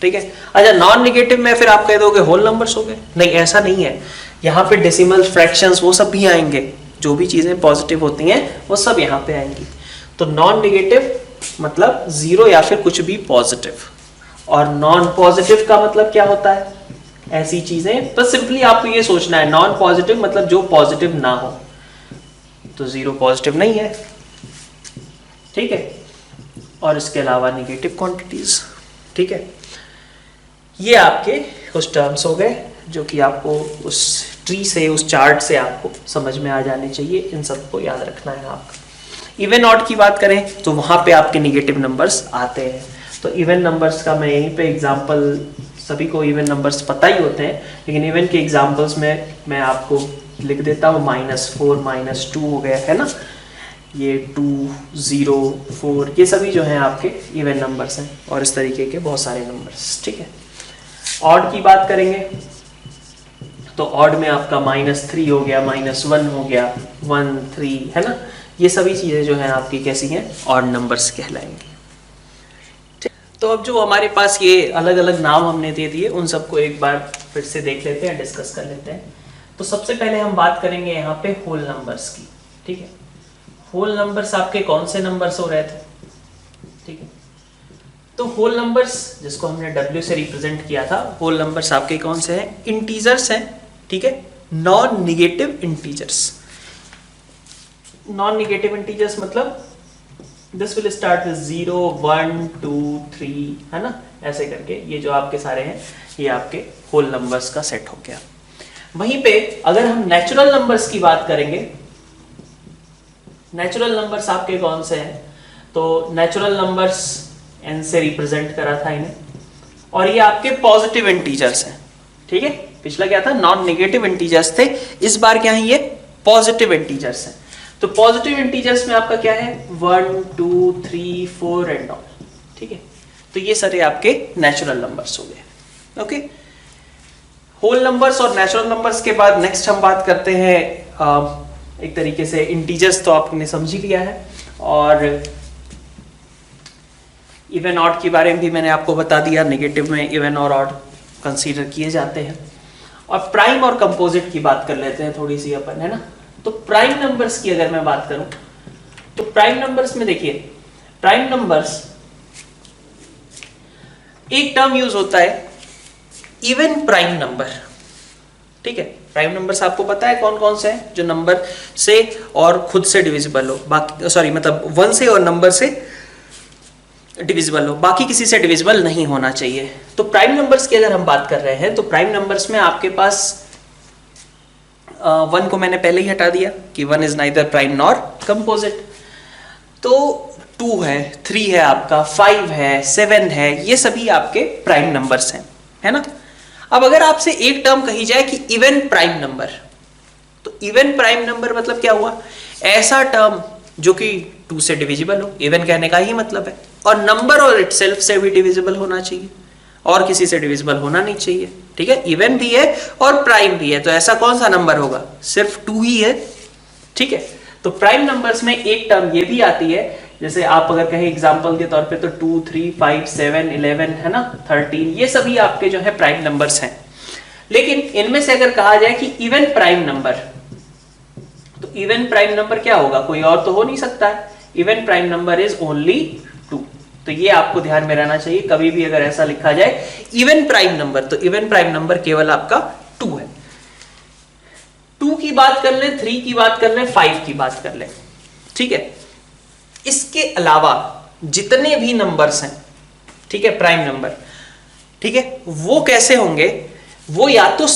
ठीक है, अच्छा, नॉन नेगेटिव में फिर आप कह दोगे होल नंबर्स हो गए? नहीं, ऐसा नहीं है। यहाँ पे डेसिमल फ्रैक्शंस वो सब भी आएंगे, जो भी चीजें पॉजिटिव होती हैं वो सब यहाँ पे आएंगी। तो नॉन नेगेटिव मतलब जीरो या फिर कुछ भी पॉजिटिव, और नॉन पॉजिटिव का मतलब क्या होता है, ऐसी चीजें। बस सिंपली आपको ये सोचना है, नॉन पॉजिटिव मतलब जो पॉजिटिव ना हो, तो जीरो पॉजिटिव नहीं है, ठीक है। और इसके अलावा नेगेटिव क्वांटिटीज, ठीक है। ये आपके कुछ टर्म्स हो गए जो कि आपको उस ट्री से, उस चार्ट से आपको समझ में आ जाने चाहिए, इन सबको याद रखना है आपका। इवन ऑड की बात करें तो वहां पे आपके नेगेटिव नंबर्स आते हैं। तो इवन नंबर्स का मैं यहीं पे एग्जांपल, सभी को इवन नंबर्स पता ही होते हैं, लेकिन इवन के एग्जांपल्स में मैं आपको लिख देता हूँ। -4 -2 हो गया है ना, ये 2 0 4 ये सभी जो हैं आपके इवन नंबर्स हैं, और इस तरीके के बहुत सारे नंबर्स, ठीक है। ऑड की बात करेंगे तो ऑड में आपका -3 हो गया, -1 हो गया, 1 3 है ना, ये सभी चीजें जो हैं आपकी कैसी हैं, ऑड नंबर्स कहलाएंगी। तो अब जो हमारे पास ये अलग अलग नाम हमने दे दिए, उन सबको एक बार फिर से देख लेते हैं, डिस्कस कर लेते हैं। तो सबसे पहले हम बात करेंगे यहाँ पे होल नंबर्स की, ठीक है। होल नंबर्स आपके कौन से नंबर्स हो रहे थे, ठीक है। तो होल नंबर्स जिसको हमने W से रिप्रेजेंट किया था, होल नंबर्स आपके कौन से हैं, इंटीजर्स हैं, ठीक है। Non negative integers, non negative integers मतलब दिस विल स्टार्ट विद 0 1 2 3 है ना, ऐसे करके ये जो आपके सारे हैं ये आपके होल नंबर्स का सेट हो गया। वहीं पे अगर हम नेचुरल नंबर्स की बात करेंगे, नेचुरल नंबर्स आपके कौन से हैं, तो नेचुरल नंबर्स n से रिप्रेजेंट करा था इन्हें, और ये आपके पॉजिटिव इंटीजर्स हैं, ठीक है। पिछला क्या था, नॉन नेगेटिव इंटीजर्स थे, इस बार क्या है, ये पॉजिटिव इंटीजर्स हैं। तो पॉजिटिव इंटीजर्स में आपका क्या है, 1 2 3 4 एंड ऑल, ठीक है। तो ये सारे आपके नेचुरल नंबर्स हो गए, ओके। होल नंबर्स और नेचुरल नंबर्स के बाद नेक्स्ट हम बात करते हैं एक तरीके से इंटीजर्स, तो आपने समझ ही लिया है, और इवन ऑड के बारे में भी मैंने आपको बता दिया, नेगेटिव में इवन और ऑड कंसीडर किए जाते हैं। और प्राइम और कंपोजिट की बात कर लेते हैं थोड़ी सी अपन, है ना। तो प्राइम नंबर्स की अगर मैं बात करूं, तो प्राइम नंबर्स में देखिए, प्राइम नंबर्स एक टर्म यूज होता है इवन प्राइम नंबर, ठीक है। प्राइम नंबर्स आपको पता है कौन कौन से हैं, जो नंबर से और खुद से डिविजिबल हो, बाकी सॉरी मतलब 1 से और नंबर से डिविजिबल हो, बाकी किसी से डिविजिबल नहीं होना चाहिए। तो प्राइम नंबर्स की अगर हम बात कर रहे हैं, तो प्राइम नंबर्स में आपके पास 1 को मैंने पहले ही हटा दिया कि 1 is neither prime nor composite. तो 2 है, 3 है आपका, 5 है, 7 है, ये सभी आपके प्राइम नंबर्स हैं, है ना। अब अगर आपसे एक टर्म कही जाए कि इवन प्राइम नंबर, तो इवन प्राइम नंबर मतलब क्या हुआ, ऐसा टर्म जो कि 2 से डिविजिबल हो, इवन कहने का ही मतलब है, और नंबर और इटसेल्फ से भी डिविजिबल होना चाहिए, और किसी से डिविजिबल होना नहीं चाहिए, ठीक है। इवन भी है और प्राइम भी है, तो ऐसा कौन सा नंबर होगा, सिर्फ 2 ही है, ठीक है। तो प्राइम नंबर्स में एक टर्म ये भी आती है, जैसे आप अगर कहें एग्जांपल के तौर पे, तो 2 3 5 7 11 है ना, 13, ये सभी आपके जो है प्राइम नंबर्स हैं। लेकिन इनमें से अगर कहा जाए कि इवन प्राइम नंबर, तो इवन प्राइम नंबर क्या होगा, कोई और तो हो नहीं सकता है, even prime number is only 2। तो ये आपको ध्यान में रहना चाहिए, कभी भी अगर ऐसा लिखा जाए इवन प्राइम नंबर, तो इवन प्राइम नंबर केवल आपका 2 है। 2 की बात कर ले, 3 की बात कर ले, 5 की बात कर ले, ठीक है। इसके अलावा जितने भी नंबर्स हैं, ठीक है, प्राइम नंबर, ठीक है, वो कैसे होंगे, वो या तो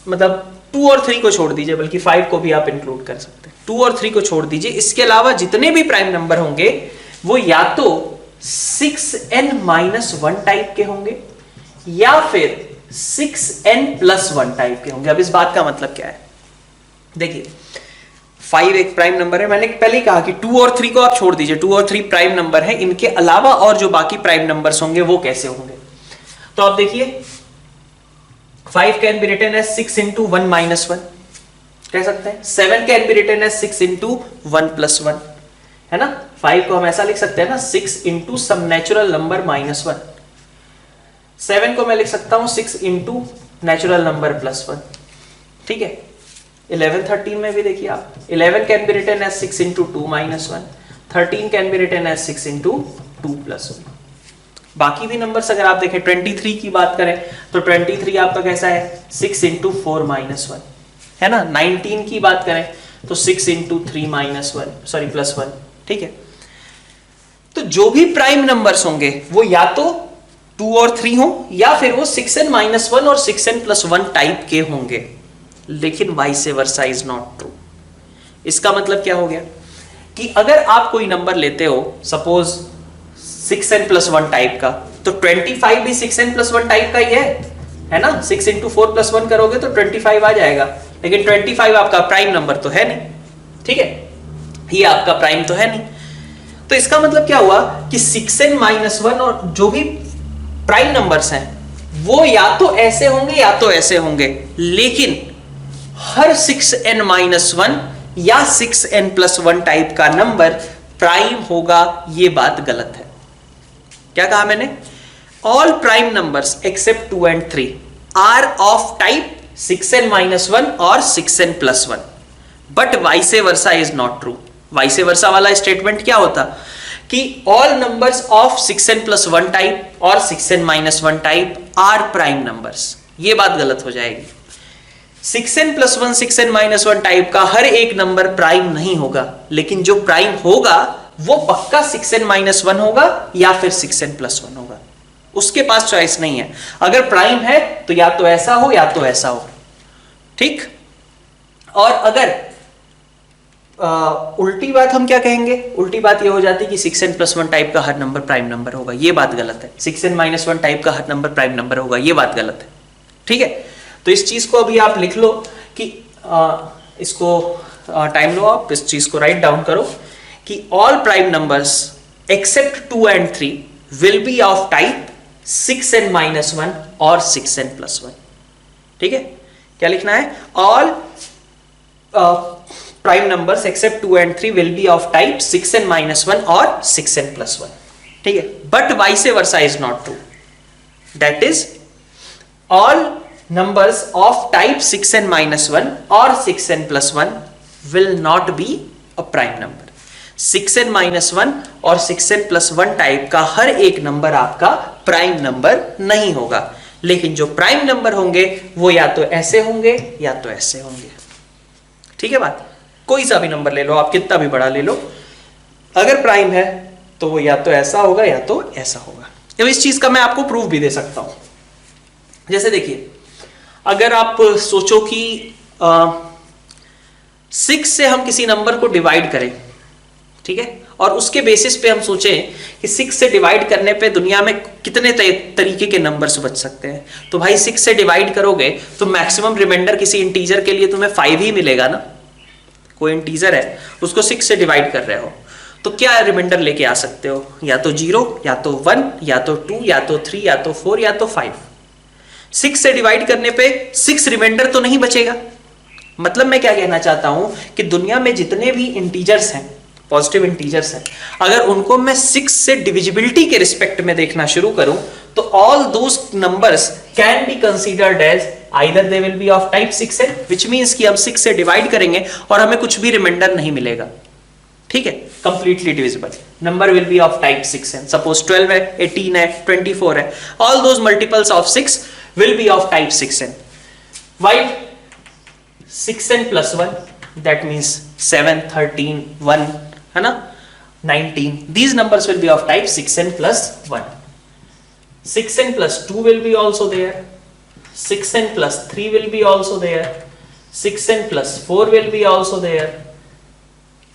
मतलब 2 और 3 को छोड़ दीजिए, बल्कि 5 को भी आप इंक्लूड कर सकते हैं, 2 और 3 को छोड़ दीजिए, इसके अलावा जितने भी प्राइम नंबर होंगे वो या तो 6n-1 टाइप के होंगे या फिर 6n+1 टाइप के होंगे। अब इस बात का मतलब क्या है, देखिए 5 एक प्राइम नंबर है, मैंने पहले ही कहा कि 2 और 3 को आप छोड़ दीजिए, 2 और 3 प्राइम नंबर है, इनके अलावा और जो बाकी प्राइम नंबर्स होंगे वो कैसे होंगे। तो आप देखिए 5 कैन बी रिटन एज 6 × 1 - 1 कह सकते हैं, 7 कैन बी रिटन एज 6 × 1 + 1 है ना। 5 को हम ऐसा लिख सकते हैं ना, 6 × सम नेचुरल नंबर -1। 7 को मैं लिख सकता हूं 6 × नेचुरल नंबर +1, ठीक है। 11 13 में भी देखिए आप 11 can be written as 6 into 2 minus 1, 13 can be written as 6 into 2 plus 1। बाकी भी नंबर्स अगर आप देखें 23 की बात करें तो 23 आपका कैसा है 6 इंटू 4 माइनस 1 है ना। 19 की बात करें तो 6 इंटू 3 माइनस 1 सॉरी प्लस 1। ठीक है, तो जो भी प्राइम नंबर्स होंगे वो या तो 2 और 3 हो या फिर वो 6n माइनस 1 और 6n प्लस 1 टाइप के होंगे, लेकिन vice versa is not true. इसका मतलब क्या हो गया कि अगर आप कोई नंबर लेते हो सपोज 6n प्लस 1 टाइप का, तो 25 भी 6n प्लस 1 टाइप का ही है ना। 6 इंटू 4 प्लस 1 करोगे तो 25 आ जाएगा, लेकिन 25 आपका प्राइम नंबर तो है नहीं। ठीक है, ये आपका प्राइम तो है नहीं। तो इसका मतलब क्या हुआ कि 6n माइनस 1 और जो भी प्राइम नंबर्स हैं वो या तो ऐसे होंगे या तो ऐसे होंगे, लेकिन हर 6n माइनस 1 या 6n प्लस 1 टाइप का नंबर प्राइम होगा, ये बात गलत है। क्या कहा मैंने? All prime numbers except 2 and 3 are of type 6n minus 1 और 6n plus 1, but vice versa is not true. Vice versa वाला स्टेटमेंट क्या होता कि all numbers of 6n plus 1 type और 6n minus 1 type are prime numbers, ये बात गलत हो जाएगी। 6n plus 1 6n minus 1 type का हर एक नंबर प्राइम नहीं होगा, लेकिन जो प्राइम होगा वो पक्का 6n माइनस 1 होगा या फिर 6n प्लस 1 होगा। उसके पास चॉइस नहीं है। अगर प्राइम है तो या तो ऐसा हो या तो ऐसा हो। ठीक, और अगर उल्टी बात हम क्या कहेंगे? उल्टी बात ये हो जाती है कि 6n प्लस 1 टाइप का हर नंबर प्राइम नंबर होगा, ये बात गलत है। 6n माइनस 1 टाइप का हर नंबर प्राइम नंबर होगा, ये बात गलत है। ठीक है, तो इस चीज को अभी आप लिख लो कि इसको टाइम लो, आप इस चीज को राइट डाउन करो कि all prime numbers except 2 and 3 will be of type 6n minus 1 और 6n प्लस 1। ठीक है, क्या लिखना है? All prime numbers except 2 and 3 will be of type 6n minus 1 और 6n प्लस 1। ठीक है, but vice versa is not true. That is all numbers of type 6n minus 1 or 6n plus 1 will not be a prime number. 6n minus 1 और 6n plus 1 type का हर एक number आपका prime number नहीं होगा, लेकिन जो prime number होंगे वो या तो ऐसे होंगे या तो ऐसे होंगे। ठीक है बात? कोई सा भी नंबर ले लो आप, कितना भी बड़ा ले लो, अगर प्राइम है तो वो या तो ऐसा होगा या तो ऐसा होगा। अब इस चीज का मैं आपको प्रूफ भी दे सकता हूं। जैसे देखिए, अगर आप सोचो कि 6 से हम किसी नंबर को डिवाइड करें, ठीक है, और उसके बेसिस पे हम सोचें कि 6 से डिवाइड करने पे दुनिया में कितने तरीके के नंबर्स बच सकते हैं, तो भाई 6 से डिवाइड करोगे तो मैक्सिमम रिमाइंडर किसी इंटीजर के लिए तुम्हें 5 ही मिलेगा ना। कोई इंटीजर है, उसको 6 से डिवाइड कर रहे हो, तो क्या रिमाइंडर लेके आ सकते हो? या तो 0, या तो 1, या तो 2, या तो 3, या तो 4, या तो 5। 6 से डिवाइड करने पे 6 रिमाइंडर तो नहीं बचेगा। मतलब मैं क्या कहना चाहता हूं कि दुनिया में जितने भी इंटीजर्स हैं, पॉजिटिव इंटीजर्स हैं, अगर उनको मैं 6 से डिविजिबिलिटी के रिस्पेक्ट में देखना शुरू करूं तो all those numbers can be considered as either they will be of type 6n, which means कि हम 6 से डिवाइड करेंगे और हमें कुछ भी रिमाइंडर नहीं मिलेगा। ठीक है, completely divisible number will be of type 6n। Suppose 12 है, 18 है, 24 है, all those multiples of 6 will be of type 6n, while 6n plus 1 that means 7, 13, 1 है ना, 19, these numbers will be of type 6n plus 1. 6n plus 2 will be also there, 6n plus 3 will be also there, 6n plus 4 will be also there.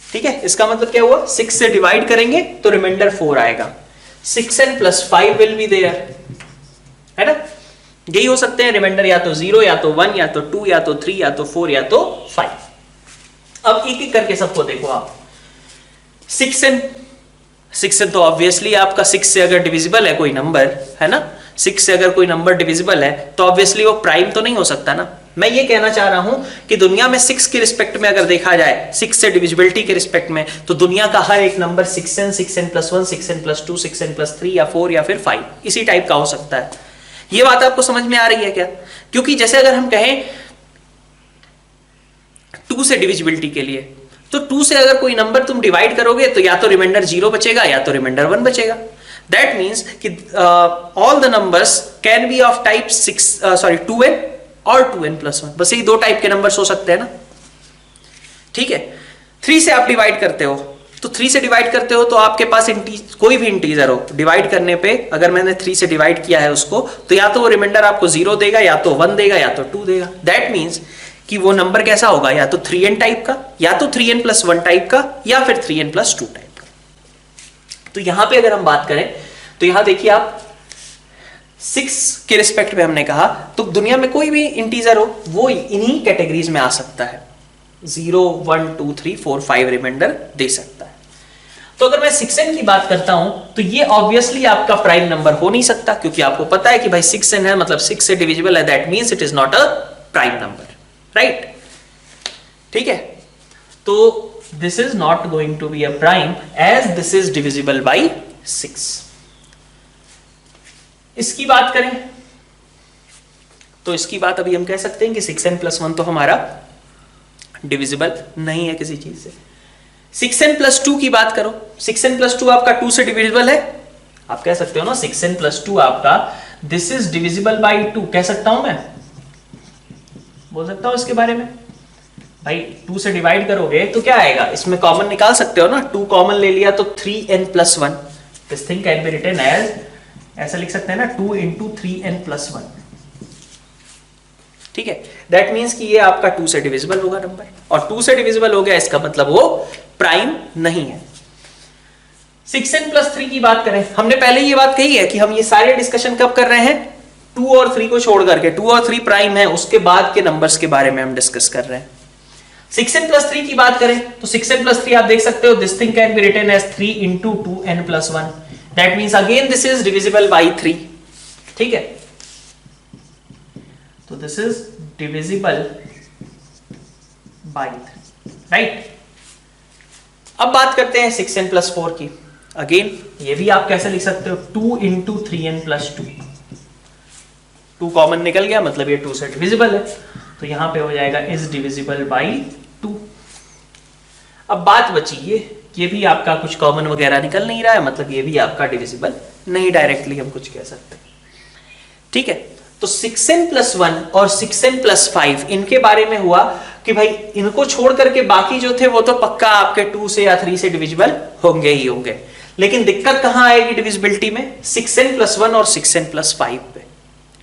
ठीक है, इसका मतलब क्या हुआ? 6 से divide करेंगे तो रिमाइंडर 4 आएगा। 6n plus 5 will be there, है ना। यही हो सकते हैं रिमाइंडर, या तो 0, या तो 1, या तो 2, या तो 3, या तो 4, या तो 5। अब एक एक करके सबको देखो आप। 6n तो ऑब्वियसली आपका 6 से अगर डिविजिबल है कोई नंबर, है ना, 6 से अगर कोई नंबर डिविजिबल है तो ऑब्वियसली वो प्राइम तो नहीं हो सकता ना। मैं ये कहना चाह रहा हूं कि दुनिया में 6 के रिस्पेक्ट में अगर देखा जाए, 6 से डिविजिबिलिटी के रिस्पेक्ट में, तो दुनिया का हर एक number 6n, 6n plus 1, 6n plus 2, 6n plus 3 या 4 या फिर 5 इसी टाइप का हो सकता है। ये बात आपको समझ में आ रही है क्या? क्योंकि जैसे अगर हम कहें 2 से डिविजिबिलिटी के लिए। तो 2 से अगर कोई नंबर तुम डिवाइड करोगे तो या तो रिमाइंडर 0 बचेगा या तो रिमाइंडर 1 बचेगा। दैट मीन्स कि all the numbers can B of type 2n और 2n+1। बस यही 2 टाइप के नंबर्स हो सकते हैं ना, ठीक है। 3 से आप डिवाइड करते हो, तो 3 से डिवाइड करते हो तो आपके पास कोई भी इंटीजर हो, डिवाइड करने पे अगर मैंने 3 से डिवाइड किया है उसको, तो या तो वो रिमाइंडर आपको 0 देगा, या तो 1 देगा, या तो 2 देगा। दैट मीन्स कि वो नंबर कैसा होगा, या तो 3n टाइप का, या तो 3n+1 टाइप का, या फिर 3n+2 टाइप का। तो यहां पे अगर हम बात करें तो यहां देखिए आप 6 के रिस्पेक्ट में हमने कहा, तो दुनिया में कोई भी इंटीजर हो वो इन्हीं कैटेगरीज में आ सकता है, 0, 1, 2, 3, 4, 5 रिमाइंडर दे सकता है। तो अगर मैं 6n की बात करता हूं तो ये ऑब्वियसली आपका प्राइम नंबर हो नहीं सकता, क्योंकि आपको पता है कि भाई 6n है, मतलब 6 से डिविजिबल है, that means it is not a prime number, right? ठीक है, तो this is not going to be a prime as this is divisible by 6। इसकी बात करें तो इसकी बात अभी हम कह सकते हैं कि 6n+1 तो हमारा डिविजिबल नहीं है किसी चीज से। 6n+2 की बात करो, 6n+2 आपका 2 से डिविजिबल है, आप कह सकते हो ना 6n+2 आपका दिस इज डिविजिबल बाई 2, कह सकता हूं मैं, बोल सकता हूं इसके बारे में। भाई 2 से डिवाइड करोगे तो क्या आएगा, इसमें कॉमन निकाल सकते हो ना, 2 कॉमन ले लिया तो 3n+1, this thing can be written as, ऐसा लिख सकते हैं ना 2 × 3n+1, ठीक है। दैट मींस कि ये आपका 2 से डिविजिबल होगा नंबर, और 2 से डिविजिबल हो गया इसका मतलब वो प्राइम नहीं है। 6n+3 की बात करें, हमने पहले ये बात कही है कि हम ये सारे डिस्कशन कब कर रहे हैं, 2 और 3 को छोड़ करके, 2 और 3 प्राइम है उसके बाद के नंबर्स के बारे में हम डिस्कस कर रहे हैं। 6n+3 की बात करें तो 6n+3 आप देख सकते हो, this thing can be written as 3 × 2n+1, that means again this is divisible by 3, ठीक है। तो this is divisible by 3, right. अब बात करते हैं 6n+4 की। अगेन ये भी आप कैसे लिख सकते हो, 2 × 3n+2, 2 कॉमन निकल गया, मतलब ये 2 से डिविजिबल है, तो यहां पे हो जाएगा इज डिविजिबल बाई 2। अब बात बची ये भी आपका कुछ कॉमन वगैरह निकल नहीं रहा है, मतलब ये भी आपका डिविजिबल नहीं, डायरेक्टली हम कुछ कह सकते हैं, ठीक है। तो 6n+1 और 6n+5 इनके बारे में हुआ कि भाई इनको छोड़ करके बाकी जो थे वो तो पक्का आपके 2 से या 3 से डिविजिबल होंगे ही होंगे, लेकिन दिक्कत कहां आएगी डिविजिबिलिटी में, 6n+1 और 6n+5 पे,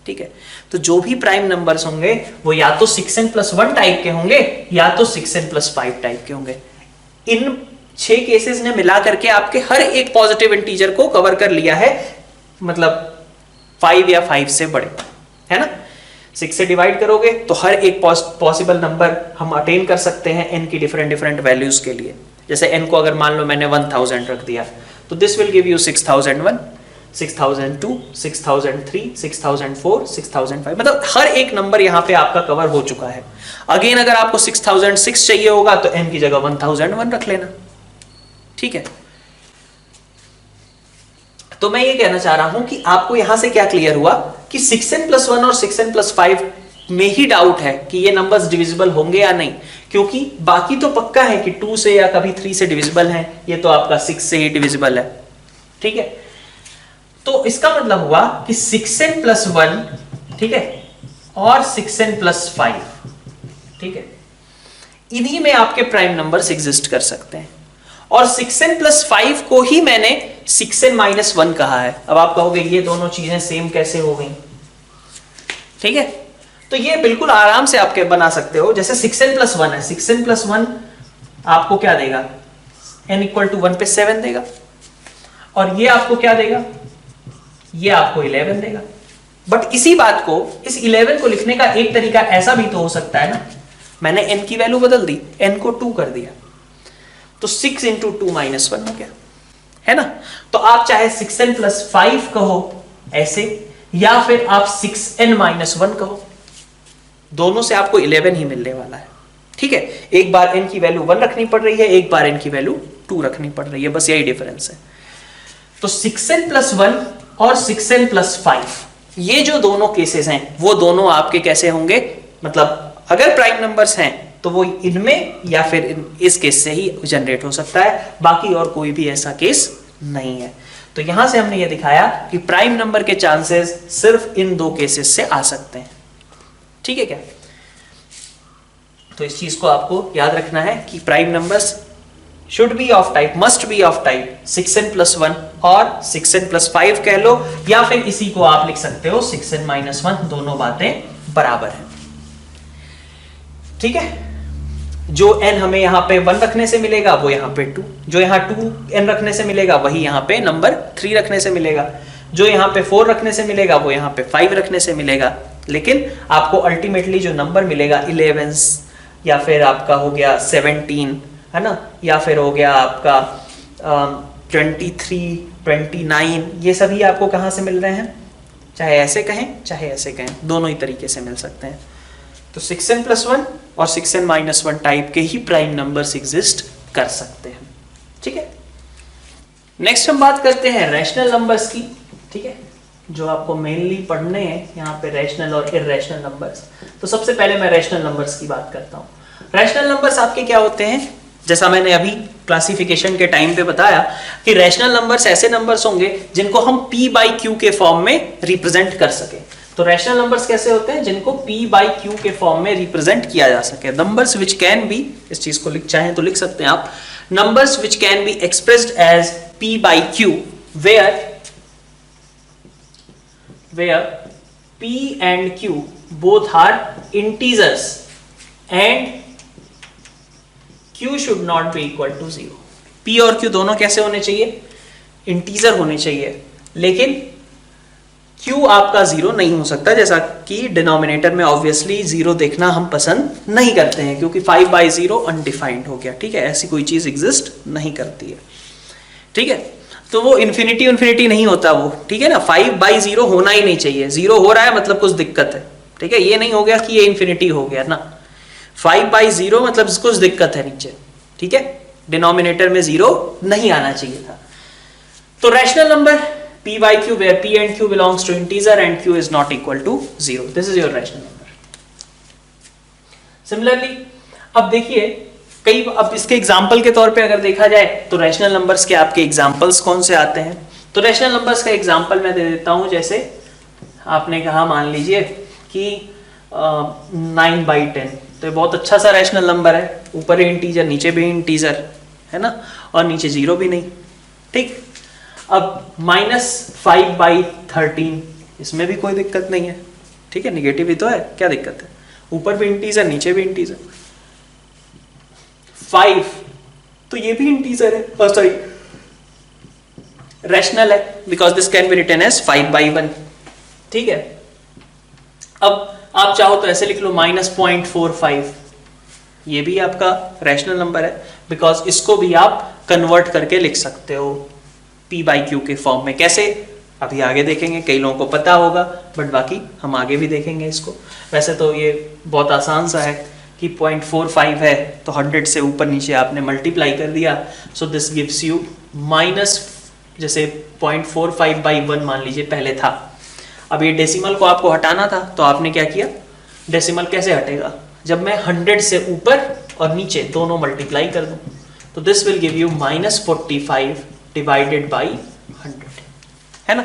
ठीक है। तो जो भी प्राइम नंबर्स होंगे वो या तो 6n+1 टाइप के होंगे या तो 6n+5 टाइप के होंगे। इन 6 केसेस ने मिला करके आपके हर एक पॉजिटिव इंटीजर को कवर कर लिया है, मतलब 5 या 5 से बड़े, है ना। 6 से डिवाइड करोगे तो हर एक पॉसिबल नंबर हम अटेन कर सकते हैं n की डिफरेंट वैल्यूज के लिए। जैसे n को अगर मान लो मैंने 1000 रख दिया तो दिस विल गिव यू 6001, 6002, 6003, 6004, 6005, मतलब हर एक नंबर यहां पे आपका कवर हो चुका है। अगेन अगर आपको 6006 चाहिए होगा तो n की जगह 1001 रख लेना, ठीक है। तो मैं ये कहना चाह रहा हूं कि आपको यहां से क्या क्लियर हुआ कि 6n+1 और 6n+5 में ही डाउट है कि ये नंबर्स डिविजिबल होंगे या नहीं, क्योंकि बाकी तो पक्का है कि 2 से या कभी 3 से डिविजिबल है, ये तो आपका 6 से ही डिविजिबल है, ठीक है। तो इसका मतलब हुआ कि 6n+1, ठीक है, और 6n+5, ठीक है, इन्हीं में आपके प्राइम नंबर्स एग्जिस्ट कर सकते हैं, और 6n+5 को ही मैंने 6n-1 कहा है। अब आप कहोगे ये दोनों चीजें सेम कैसे हो गई, ठीक है। तो ये बिल्कुल आराम से आपके बना सकते हो। जैसे 6n+1 है, 6n+1 आपको क्या देगा, n = 1 पे 7 देगा, और ये आपको क्या देगा, ये आपको 11 देगा। बट इसी बात को, इस 11 को लिखने का एक तरीका ऐसा भी तो हो सकता है ना, मैंने n की वैल्यू बदल दी, n को 2 कर दिया, तो 6 × 2 - 1 हो गया, है ना। तो आप चाहे 6n+5 कहो ऐसे, या फिर आप 6n-1 कहो, दोनों से आपको 11 ही मिलने वाला है, ठीक है। एक बार n की वैल्यू 1 रखनी पड़ रही है, एक बार n की वैल्यू 2 रखनी पड़ रही है, बस यही डिफरेंस है। तो 6n+1 और 6n+5 ये जो दोनों केसेस हैं वो दोनों आपके कैसे होंगे, मतलब अगर प्राइम नंबर्स हैं तो वो इनमें या फिर इस केस से ही जनरेट हो सकता है, बाकी और कोई भी ऐसा केस नहीं है। तो यहां से हमने ये दिखाया कि प्राइम नंबर के चांसेस सिर्फ इन दो केसेस से आ सकते हैं। ठीक है क्या? तो इस चीज को आपको याद रखना है कि prime numbers should be of type, must be of type 6n+1 और 6n+5 कह लो, या फिर इसी को आप लिख सकते हो 6n-1, दोनों बातें बराबर हैं। ठीक है? जो n हमें यहां पे 1 रखने से मिलेगा वो यहां पे 2, जो यहां 2n रखने से मिलेगा वही यहां पे नंबर 3 रखने से मिलेगा, जो यहां पे 4 रखने से मिलेगा वो यहां पे 5 रखने से मिलेगा। लेकिन आपको अल्टीमेटली जो नंबर मिलेगा 11 या फिर आपका हो गया 17, है ना, या फिर हो गया आपका 23, 29, ये सभी आपको कहां से मिल रहे हैं? चाहे ऐसे कहें चाहे ऐसे कहें, दोनों ही तरीके से मिल सकते हैं। तो 6n+1 और 6n-1 टाइप के ही प्राइम नंबर्स एग्जिस्ट कर सकते हैं। ठीक है, नेक्स्ट हम बात करते हैं रैशनल नंबर्स की। ठीक है, जो आपको मेनली पढ़ने हैं यहाँ पे रैशनल और इररेशनल नंबर्स। तो सबसे पहले मैं रैशनल नंबर्स की बात करता हूँ। रैशनल नंबर्स आपके क्या होते हैं? जैसा मैंने अभी क्लासिफिकेशन के टाइम पे बताया कि रैशनल नंबर्स ऐसे नंबर्स होंगे जिनको हम p/q के फॉर्म में रिप्रेजेंट कर सके। तो रैशनल नंबर्स कैसे होते हैं? जिनको p/q के फॉर्म में रिप्रेजेंट किया जा सके। नंबर्स विच कैन बी, इस चीज को चाहें तो लिख सकते हैं आप, numbers which can be expressed as p/q where p and q both are integers and q should not be equal to 0। p और q दोनों कैसे होने चाहिए? इंटीजर होने चाहिए, लेकिन q आपका 0 नहीं हो सकता, जैसा कि डिनोमिनेटर में ऑब्वियसली 0 देखना हम पसंद नहीं करते हैं, क्योंकि 5/0 अनडिफाइंड हो गया। ठीक है, ऐसी कोई चीज एग्जिस्ट नहीं करती है। ठीक है, तो वो इन्फिनिटी नहीं होता वो। ठीक है ना, 5/0 होना ही नहीं चाहिए। 0 हो रहा है मतलब कुछ दिक्कत है। ठीक है, ये नहीं हो गया कि ये इन्फिनिटी हो गया ना, 5/0 मतलब कुछ दिक्कत है नीचे। ठीक है, डिनोमिनेटर में 0 नहीं आना चाहिए था। तो rational number p/q where p and q belongs to integer and q is not equal to 0, this is your rational number। Similarly अब देखिए अब इसके एग्जाम्पल के तौर पे अगर देखा जाए तो रैशनल नंबर्स के आपके एग्जाम्पल्स कौन से आते हैं? तो रैशनल नंबर्स का एग्जाम्पल मैं दे देता हूं। जैसे आपने कहा, मान लीजिए कि 9/10, तो ये बहुत अच्छा सा रैशनल नंबर है। ऊपर ही इंटीजर, नीचे भी इंटीजर, है ना, और नीचे 0 भी नहीं। ठीक, अब -5/13, इसमें भी कोई दिक्कत नहीं है। ठीक है, निगेटिव ही तो है, क्या दिक्कत है? ऊपर भी इंटीजर, नीचे भी इंटीजर। 5 तो ये भी इंटीजर है, सॉरी रैशनल है, because this can be written as 5/1। ठीक है, अब आप चाहो तो ऐसे लिख लो -0.45, ये भी आपका रैशनल नंबर है, बिकॉज इसको भी आप कन्वर्ट करके लिख सकते हो p/q के फॉर्म में। कैसे? अभी आगे देखेंगे, कई लोगों को पता होगा, बट बाकी हम आगे भी देखेंगे इसको। वैसे तो ये बहुत आसान सा है कि 0.45 है तो 100 से ऊपर नीचे आपने मल्टीप्लाई कर दिया, सो दिस गिव्स यू जैसे 0.45/1 मान लीजिए पहले था। अब ये डेसिमल को आपको हटाना था, तो आपने क्या किया? डेसिमल कैसे हटेगा? जब मैं 100 से ऊपर और नीचे दोनों मल्टीप्लाई कर दूं, तो this will give you -45 divided by 100, है ना।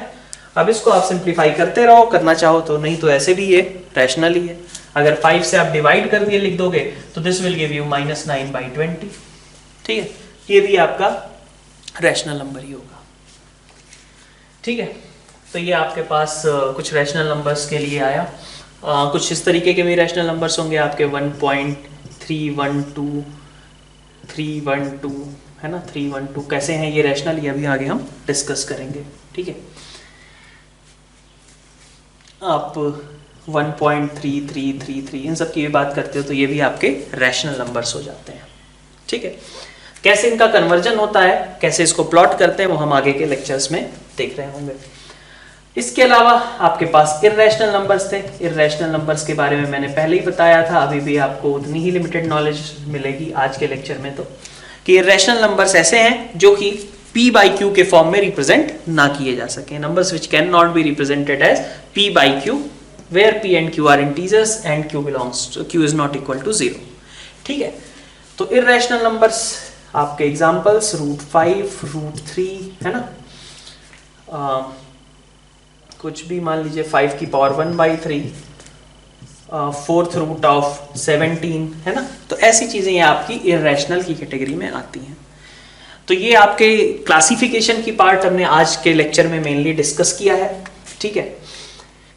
अब इसको आप सिंप्लीफाई करते रहो, करना चाहो तो, नहीं तो ऐसे भी ये रैशनल ही है। अगर 5 से आप डिवाइड कर दिए लिख दोगे तो दिस विल गिव यू -9/20। ठीक है, ये भी आपका रैशनल नंबर ही होगा। ठीक है, तो ये आपके पास कुछ रैशनल नंबर्स के लिए आया। कुछ इस तरीके के भी रैशनल नंबर्स होंगे आपके 1.312, 312, है ना, 312 कैसे हैं ये रैशनल, ये अभी आगे हम डिस्कस करेंगे। ठीक है, आप 1.3333 इन सब की भी बात करते हो तो ये भी आपके रैशनल नंबर्स हो जाते हैं। ठीक है, कैसे इनका कन्वर्जन होता है, कैसे इसको प्लॉट करते हैं, वो हम आगे के लेक्चर्स में देख रहे होंगे। इसके अलावा आपके पास इररेशनल नंबर्स थे। इररेशनल नंबर्स के बारे में मैंने पहले ही बताया था, अभी भी आपको उतनी ही लिमिटेड नॉलेज मिलेगी आज के लेक्चर में। तो कि इररेशनल नंबर्स ऐसे हैं जो कि p/q के फॉर्म में रिप्रेजेंट ना किए जा सके। Numbers which can not be represented as p/q where p and q are integers and q is not equal to 0। ठीक है। तो इरेशनल नंबर्स आपके एग्जांपल्स √5, √3 है ना, कुछ भी मान लीजिए 5 की पावर 1/3, 4th रूट ऑफ 17 है ना। तो ऐसी चीजें ये आपकी इरेशनल की कैटेगरी में आती हैं। तो ये आपके क्लासिफिकेशन की पार्ट हमने आज के लेक्चर में मेनली डिस्कस किया है, ठीक है।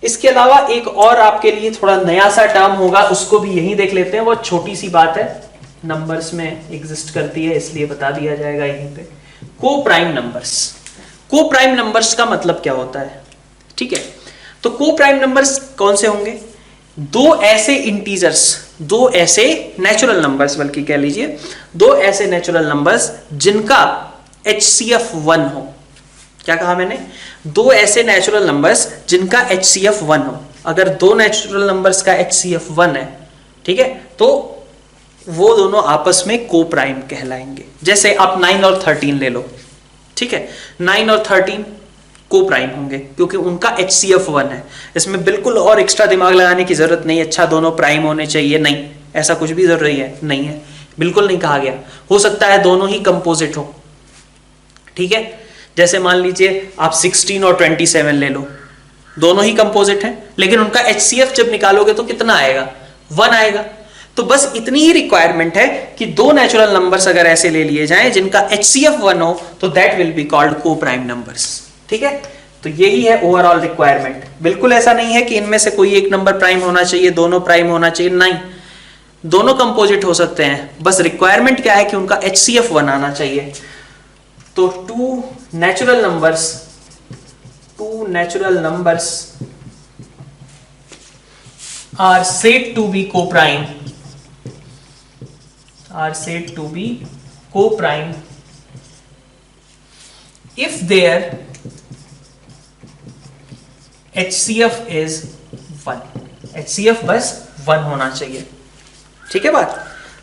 इसके अलावा एक और आपके लिए थोड़ा नया सा टर्म होगा, उसको भी यही देख लेते हैं। वो छोटी सी बात है, नंबर्स में एग्जिस्ट करती है इसलिए बता दिया जाएगा यहीं पे। को प्राइम नंबर्स। को प्राइम नंबर्स का मतलब क्या होता है, ठीक है। तो को प्राइम नंबर्स कौन से होंगे? दो ऐसे इंटीजर्स, दो ऐसे नेचुरल नंबर्स, बल्कि कह लीजिए दो ऐसे नेचुरल नंबर्स जिनका HCF 1 हो। क्या कहा मैंने? दो ऐसे नेचुरल नंबर्स जिनका HCF 1 हो। अगर दो नेचुरल नंबर्स का HCF 1 है, ठीक है, तो वो दोनों आपस में को प्राइम कहलाएंगे। जैसे आप 9 और 13 ले लो, ठीक है। 9 और 13 को प्राइम होंगे क्योंकि उनका HCF 1 है। इसमें बिल्कुल और एक्स्ट्रा दिमाग लगाने की जरूरत नहीं, अच्छा दोनों प्राइम होने चाहिए, नहीं, ऐसा कुछ भी जरूरी है नहीं है, बिल्कुल नहीं कहा गया। हो सकता है दोनों ही कंपोजिट हो, ठीक है। जैसे मान लीजिए आप 16 और 27 ले लो, दोनों ही कंपोजिट हैं, लेकिन उनका HCF जब निकालोगे तो कितना आएगा? 1 आएगा। तो बस इतनी ही रिक्वायरमेंट है कि दो नेचुरल नंबर्स अगर ऐसे ले लिए जाएं जिनका HCF 1 हो तो दैट विल बी कॉल्ड को प्राइम नंबर्स, ठीक है। तो यही है ओवरऑल रिक्वायरमेंट। बिल्कुल ऐसा नहीं है कि इनमें से कोई एक नंबर प्राइम होना चाहिए, दोनों प्राइम होना चाहिए, नहीं, दोनों कंपोजिट हो सकते हैं। बस रिक्वायरमेंट क्या है कि उनका HCF 1 आना चाहिए। तो two natural numbers are said to be co-prime, if their HCF is 1। HCF बस 1 होना चाहिए, ठीक है बात।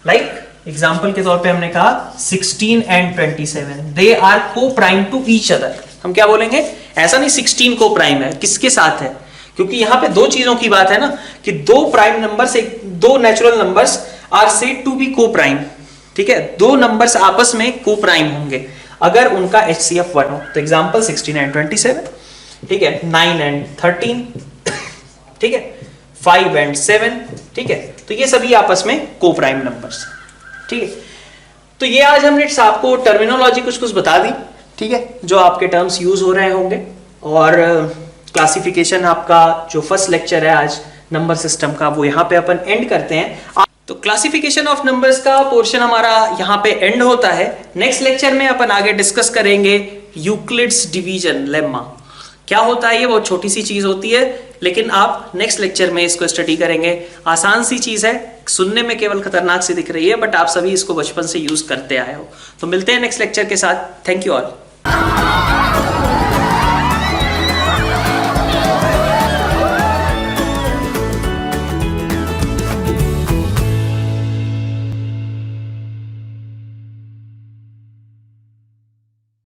लाइक एग्जाम्पल के तौर पे हमने कहा 16 and 27 दे आर को प्राइम टू ईच अदर। हम क्या बोलेंगे? ऐसा नहीं 16 को प्राइम है, किसके साथ है? क्योंकि यहां पे दो चीजों की बात है ना, कि दो प्राइम नंबर्स, दो natural numbers are said to be coprime, ठीक है। दो नंबर्स आपस में को प्राइम होंगे अगर उनका HCF 1 हो। तो एग्जांपल 16 and 27, ठीक है, 9 and 13, ठीक है, 5 and 7, ठीक है। तो ये सभी आपस में को प्राइम नंबर्स, ठीक है। तो ये आज हमने आपको टर्मिनोलॉजी कुछ कुछ बता दी, ठीक है, जो आपके टर्म्स यूज हो रहे होंगे। और क्लासिफिकेशन आपका जो फर्स्ट लेक्चर है आज नंबर सिस्टम का, वो यहाँ पे अपन एंड करते हैं। तो क्लासिफिकेशन ऑफ नंबर्स का पोर्शन हमारा यहाँ पे एंड होता है। नेक्स्ट लेक्चर में अपन आगे डिस्कस करेंगे यूक्लिड्स डिवीजन लेम्मा। क्या होता है ये? बहुत छोटी सी चीज होती है, लेकिन आप नेक्स्ट लेक्चर में इसको स्टडी करेंगे। आसान सी चीज है, सुनने में केवल खतरनाक सी दिख रही है, बट आप सभी इसको बचपन से यूज करते आए हो। तो मिलते हैं नेक्स्ट लेक्चर के साथ। Thank you all.